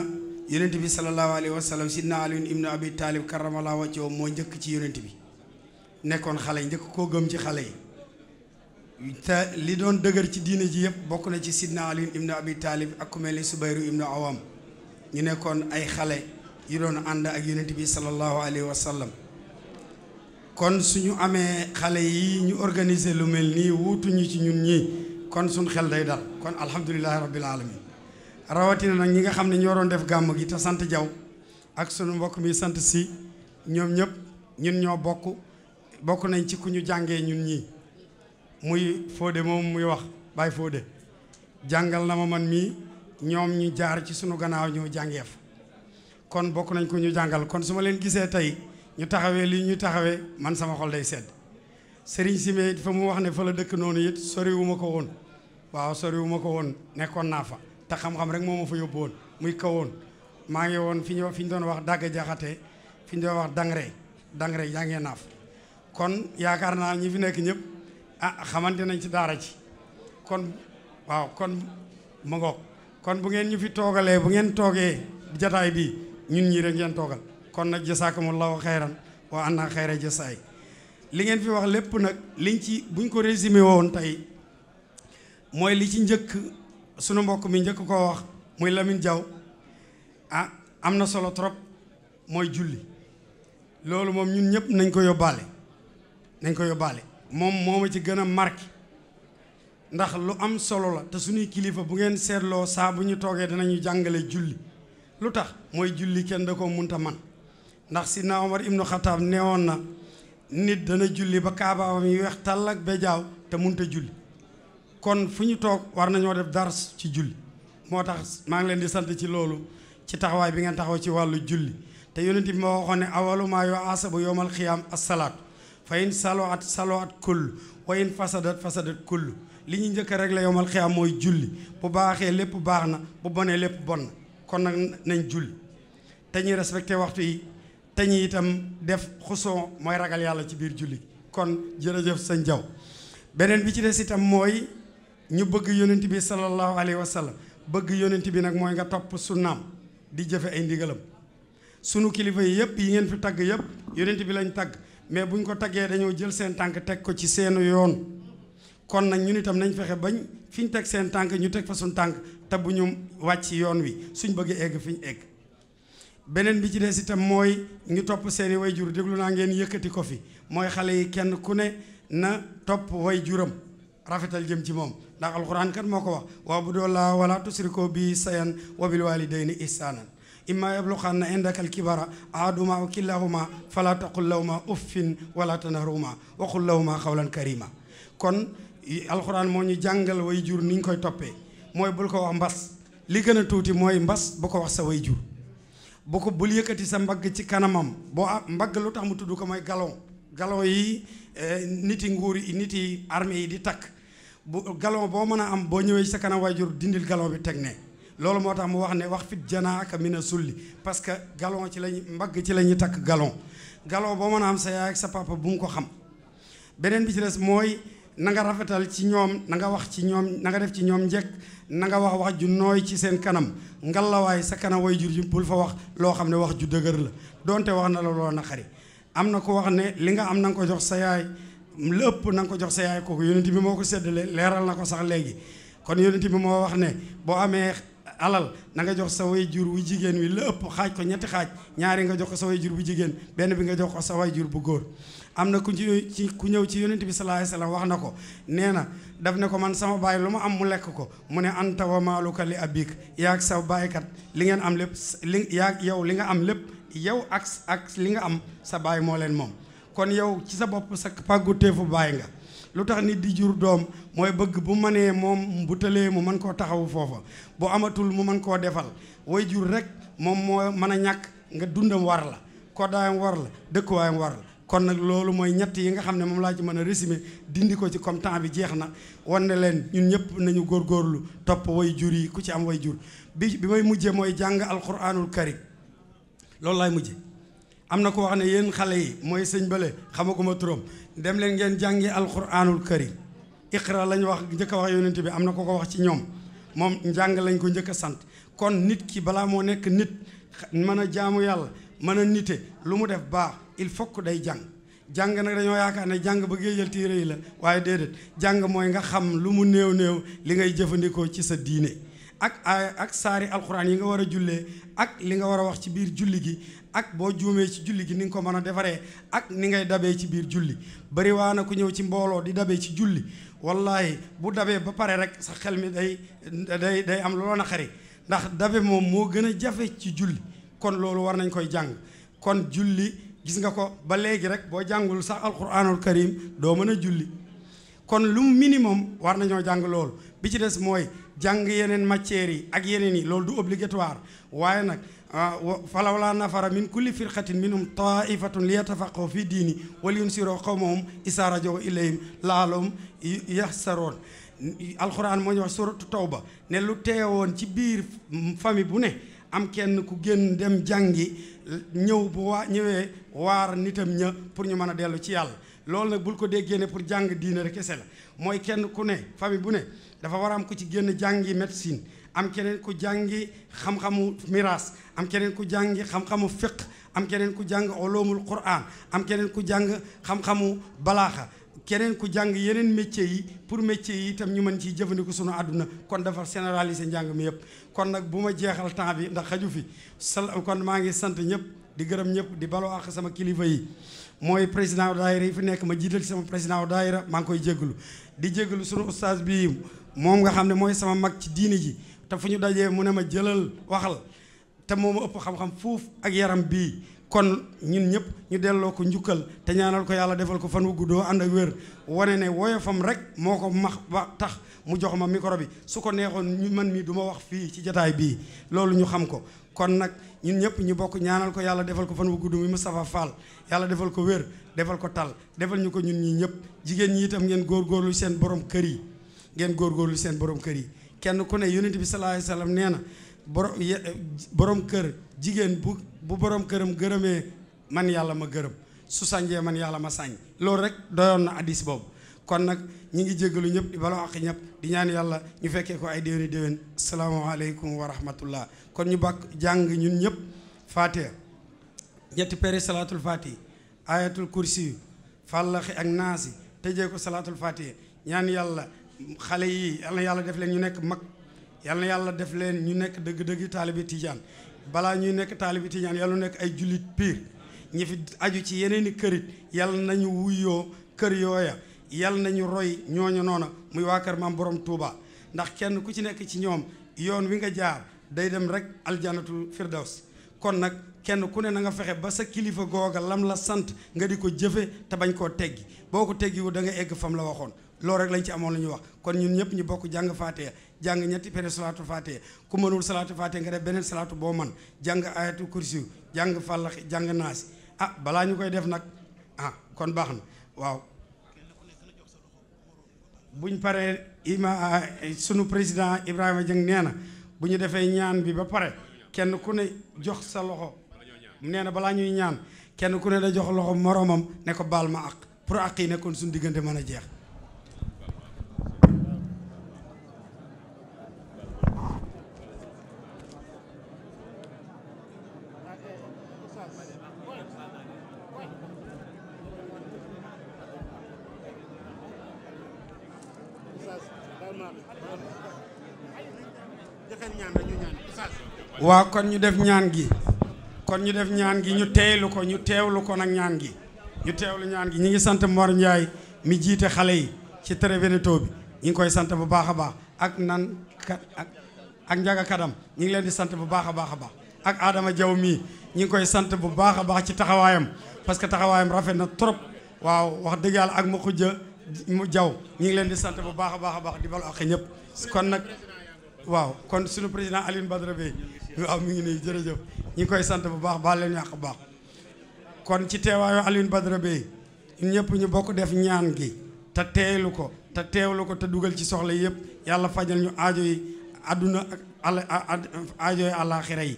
Speaker 10: yonent bi sallallahu alayhi wa sallam sidna Ali ibn Abi Talib karamallahu wajhahu moo njëkk ci yonent bi nekkoon xale njëkk koo gëm ci xale yi te li doon dëgër ci diine ji yëpp bokk na ci sidna Ali ibn Abi Talib ak ku mel ni Subayru ibn Awam ñu nekkoon ay xale yu doon ànd ak yonent bi sallallahu alayhi wa sallam kon suñu amee xale yi ñu organiser lu mel nii wuutuñu ci ñun ñii kon suñ xel day dal kon alhamdulillahi rabbil alamin rawatina nag ñi nga xam ne ñoo doon def gàmm gi te sant Jaw ak sunu mbokk mi sant Si ñoom ñëpp ñun ñoo bokk nañ ci ku ñu jàngee ñun ñii muy Fodé moom muy wax Baye Fodé jàngal na ma man mii ñoom ñu jaar ci sunu gannaaw ñoo jàngeef kon bokk nañ ku ñu jàngal kon su ma leen gisee tey ñu taxawee lii ñu taxawee man sama xol day sedd Serigne Simé fa mu wax ne fa la dëkk noonu it soriwuma ko woon waaw soriwuma ko woon nekkoon naa fa te xam-xam rek moo ma fa yóbbu woon muy kawoon maa ngi woon fi ñu doon wax dagg jaxate fi ñu doon wax dangre jàngee naaf kon yaakaar naa ñi fi nekk ñëpp xamante nañ ci daara ci kon waaw kon ma ngoog kon bu ngeen ñu fi toogalee bu ngeen toogee jataay bi ñun ñii rek ngeen toogal kon nag jasaakumullahu xayran wa anna xayra jasaay li ngeen fi wax lépp nag liñ ci buñ ko résumé woon tey mooy li ci njëkk sunu mbokk mi njëkk koo wax muy Lamine Diaw am na solo trop mooy julli loolu moom ñun ñëpp nañ ko yóbbaale moom moo ma ci gën a marqué ndax lu am solo la te suñuy kilifa bu ngeen seetloo saa bu ñu toogee danañu jàngale julli lu tax mooy julli kenn da ko munta man ndax sidna Omar ibnu Xataab neewoon na nit dana julli ba kaabaawam yi weex tàll ak bejaaw te munta julli kon fu ñu toog war nañoo def dars ci julli moo tax maa ngi leen di sant ci loolu ci taxawaay bi ngeen taxaw ci wàllu julli te yonent bi ma waxoon ne awalu maa yoo asabu yowmal xiyaam as-salaatu fa in saloat kullu wa in fasadat kullu li ñu njëkk rek la yowmal xiyaam mooy julli bu baaxee lépp baax na bu bonee lépp bon na kon nag nañ julli te ñuy respecté waxtu yi te ñu itam def xusoo mooy ragal yàlla ci biir julli kon jërëjëf sëñ Jaw beneen bi ci des itam mooy ñu bëgg yonent bi sallallahu alayhi wa sallam bëgg yonent bi nag mooy nga topp sunnaam di jëfe ay ndigalam sunu kilifa yi yëpp yi ngeen fi tagg yëpp yonent bi lañ tagg mais buñ ko taggee dañoo jël seen tànk teg ko ci seenu yoon kon nag ñun itam nañ fexe bañ fi ñu teg seen tànk ñu teg fa suñ tànk te bu ñu wàcc yoon wi suñ bëggee egg fi ñu egg beneen bi ci des itam mooy ñu topp seeni way jur déglu naa ngeen yëkkati ko fi mooy xale yi kenn ku ne na topp way juram rafetal jëm ci moom ndax alxuraan kat moo ko wax wa'budullaaha wala tusriku bihi shay'an wa bil walidayni ihsaanan imma yablughanna indaka al-kibara ahaduhuma aw kilahuma fala taqul lahuma uffin wala tanharhuma wa qul lahuma qawlan karima kon alxuraan moo ñu jàngal way jur ni ñu koy toppee mooy bul ko wax mbas li gën a tuuti mooy mbas bu ko wax sa way jur bu ko bul yëkkati sa mbagg ci kanamam boo mbagg lu tax mu tudd ko mooy galon yi niti nguur yi niti armée yi di takk bu galon boo mën a am boo ñëwee ci sa kanam waajur dindil galon bi teg ne loolu moo tax mu wax ne wax fit janaaka mina sulli parce que galon ci lañ mbagg ci la ñuy takk galon boo mën a am sa yaay ak sa papa bu mu ko xam. beneen bi ci des mooy na nga rafetal ci ñoom na nga wax ci ñoom na nga def ci ñoom njëkk na nga wax ju nooy ci seen kanam ngalawaay sa kanam way jur ji bul fa wax loo xam ne wax ju dëgër la donte wax na la loo naqari. am na ko wax ne li nga am na nga ko jox sa yaay lépp na nga ko jox sa yaay kooku yonent bi moo ko séddale leeral na ko sax léegi kon yonent bi moo wax ne boo amee alal na nga jox sa way jur wu jigéen wi la ëpp xaaj ko ñetti xaaj ñaari nga jox ko sa way jur bu jigéen benn bi nga jox ko sa way jur bu góor. am na ku ñëw ci yonent bi sallallahu alayhi wasallam wax na ko nee na daf ne ko man sama baay lu ma am mu lekk ko mu ne anta wa maaluka li abik yaag sa baaykat li ngeen am lépp yow li nga am lépp yow ak li nga am sa baay moo leen moom. kon yow ci sa bopp sa pàgguteefu baay nga lu tax nit di jur doom mooy bëgg bu mënee moom bu tëlee mu mën koo taxawu foofa bu amatul mu mën koo defal way jur rek moom moo mën a ñàkk nga dundam war la koddaayam war la dëkkuwaayam war la. kon nag loolu mooy ñett yi nga xam ne moom laa ci mën a résumer dindi ko ci comme temps bi jeex na wan ne leen ñun ñëpp nañu góorgóorlu topp way jur yi ku ci am way jur bi may mujjee mooy jàng alquranul karim loolu laay mujje am na ko wax ne yéen xale yi mooy sëñ Bale xamaguma turam dem leen ngeen jàngi alquranul karim iqra lañ wax njëkk a wax yonent bi am na ko wax ci ñoom moom njàng lañ ko njëkk a sant kon nit ki balaa moo nekk nit mën a jaamu yàlla mën a nite lu mu def baax il faut que day jàng nag dañoo yaakaar ne jàng ba géejal téere yi la waaye déedéet jàng mooy nga xam lu mu néew li ngay jëfandikoo ci sa diine ak saari alxuraan yi nga war a jullee ak li nga war a wax ci biir julli gi ak boo juumee ci julli gi ni nga ko mën a defaree ak ni ngay dabee ci biir julli bari waa na ku ñëw ci mbooloo di dabee ci julli wallahi bu dabee ba pare rek sa xel mi day am loo naqari ndax dabe moom moo gën a jafe ci julli kon loolu war nañ koy jàng kon julli gis nga ko ba léegi rek boo jàngul sax alquranul karim doo mën a julli kon lu minimum war nañoo jàng loolu bi ci des mooy jàng yeneen matières yi ak yeneen yi loolu du obligatoire waaye nag falawlaa nafara min kulli firqatin minhum taifatun li yatafaqahu fi diini wal yunsiru qawmahum isaa rajaw ilayhim laalum yaxsaroon alquran moo ñu wax suratu tawba ne lu teewoon ci biir famille bu ne am kenn ku génn dem jàngi ñëw bu ñëwee waar nitam ña pour ñu mën a dellu ci yàlla loolu nag bul ko déggee ne pour jàng diine rek kese la mooy kenn ku ne famille bu ne dafa war a am ku ci génn jàngi médecine am keneen ku jàngi xam-xamu miraas am keneen ku jàngi xam-xamu fiqh am keneen ku jàng ulumul quran am keneen ku jàng xam-xamu balaaxa keneen ku jàng yeneen métiers yi pour métiers yi itam ñu mën ciy jëfandiku sunu àdduna kon dafa généraliser njàng mi yëpp kon nag bu ma jeexal temps bi ndax xaju fi kon maa ngi sant ñëpp di gërëm ñëpp di baloo ak sama kilifa yi mooy président daayira yi fi nekk ma jiital ci sama président daayira maa ngi koy jégalu di jégalu sunu ustaas bi moom nga xam ne mooy sama mag ci diini ji te fu ñu dajee mu ne ma jëlal waxal te moo ma ëpp xam-xam fuuf ak yaram bii kon ñun ñëpp ñu delloo ko njukkal te ñaanal ko yàlla defal ko fan wu guddoo ànd ak wér wane ne woyofam rek moo ko max ba tax mu jox ma micro bi su ko neexoon ñu man mii du ma wax fii ci jataay bii loolu ñu xam ko kon nag ñun ñëpp ñu bokk ñaanal ko yàlla defal ko fan wu gudd mi Moustapha Fall yàlla defal ko wér defal ko tal defal ñu ko ñun ñi ñëpp jigéen ñi itam ngeen góorgóorlu seen borom kër yi ngeen góorgóorlu seen borom kër yi kenn ku ne yonent bi sallallahu alayhi wasallam nee na borom kër jigéen bu borom këram gërëmee man yàlla ma gërëm su sànjee man yàlla ma sànj loolu rek doyoon na addis boobu kon nag ñi ngi jéggalu ñëpp di baloo ak ñëpp di ñaan yàlla ñu fekkee ko ay déwéni déwén asalaamaaleykum wa rahmatullah kon ñu bàkk jàng ñun ñëpp fatiha ñetti pere salaatul fatiha ayatul kursi fàllaxi ak naasi tëjee ko salaatul fatiha ñaan yàlla xale yi yal na yàlla def leen ñu nekk mag yal na yàlla def leen ñu nekk dëgg-dëgg taalibi tijaan balaa ñuy nekk taalibi tijaan yàlla nekk ay jullit piir ñi fi aju ci yeneen i kërit yàlla nañu wuyoo kër yooya yàlla nañu roy ñooñu noona muy waa kër maam borom Touba ndax kenn ku ci nekk ci ñoom yoon wi nga jaar day dem rek aljanatul firdaws kon nag kenn ku ne na nga fexe ba sa kilifa googa lam la sant nga di ko jëfe te bañ koo teggi boo ko teggiwu da nga egg fam la waxoon loolu rek lañ ci amoon la ñuy wax kon ñun ñëpp ñu bokk jàng faatiha jàng ñetti pere salaatu faatiha ku mënul salaatu faatiha nga def beneen salaatu boo man jàng ayatul kursi jàng fàllaxi jàng naasi balaa ñu koy def nag kon baax na waaw buñ paree sunu président Ibrahima Dieng nee na bu ñu defee ñaan bi ba pare kenn ku ne jox sa loxo nee na balaa ñuy ñaan kenn ku ne da jox loxo moroomam ne ko baal ma àq pour àq yi nekkoon suñu diggante mën a jeex. waaw kon ñu def ñaan gi ñu teewlu ko nag ñaan gi ñu teewlu ñaan gi ñi ngi sant Mor Ndiaye mi jiite xale yi ci Tre Veneto bi ñi ngi koy sant bu baax a baax ak Njaga Kadam ñi ngi leen di sant bu baax a baax a baax ak Adama Diaw mii ñi ngi koy sant bu baax a baax ci taxawaayam parce que taxawaayam rafet na trop waaw wax dëgg yàlla ak ma xujja mu jaw ñi ngi leen di sant bu baax a baax a baax di balu ak ñëpp kon nag waaw kon suñu président Alioune Badara Bey waaw mi ngi nii jërëjëf ñi ngi koy sant bu baax baal leen yàq bu baax kon ci teewaayu Alioune Badara Bey ñun ñëpp ñu bokk def ñaan gi te teewlu ko te dugal ci soxla yëpp yàlla fajal ñu aajo yi àdduna ak aajo yi àllaaxira yi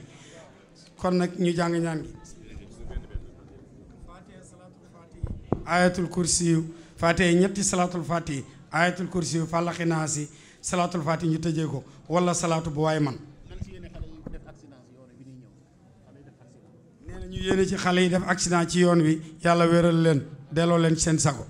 Speaker 10: kon nag ñu jàng ñaan gi ayatul kursiyu faatee ñetti salaatul faati ayatul kursiyu fàllaxi naasi salaatul faati ñu tëjee ko wala salaatu bu waay man nee na ñu yéene ci xale yi def accident ci yoon wi yàlla wéral leen delloo leen seen sago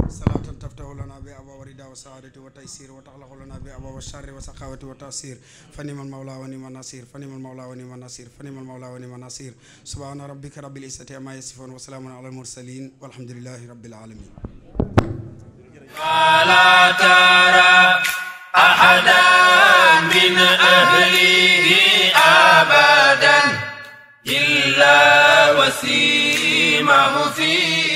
Speaker 10: صلاة تفتح لنا بأبواب الرضا والسعادة والتيسير وتغلق لنا بأبواب الشر والسخاوة والتأثير فنعم المولى ونعم النصير فنعم المولى ونعم النصير فنعم المولى ونعم النصير سبحان ربك رب العزة عما يصفون وسلام على المرسلين والحمد لله رب العالمين.
Speaker 1: ولا ترى أحدا من أهله أبدا إلا وسيمه فيه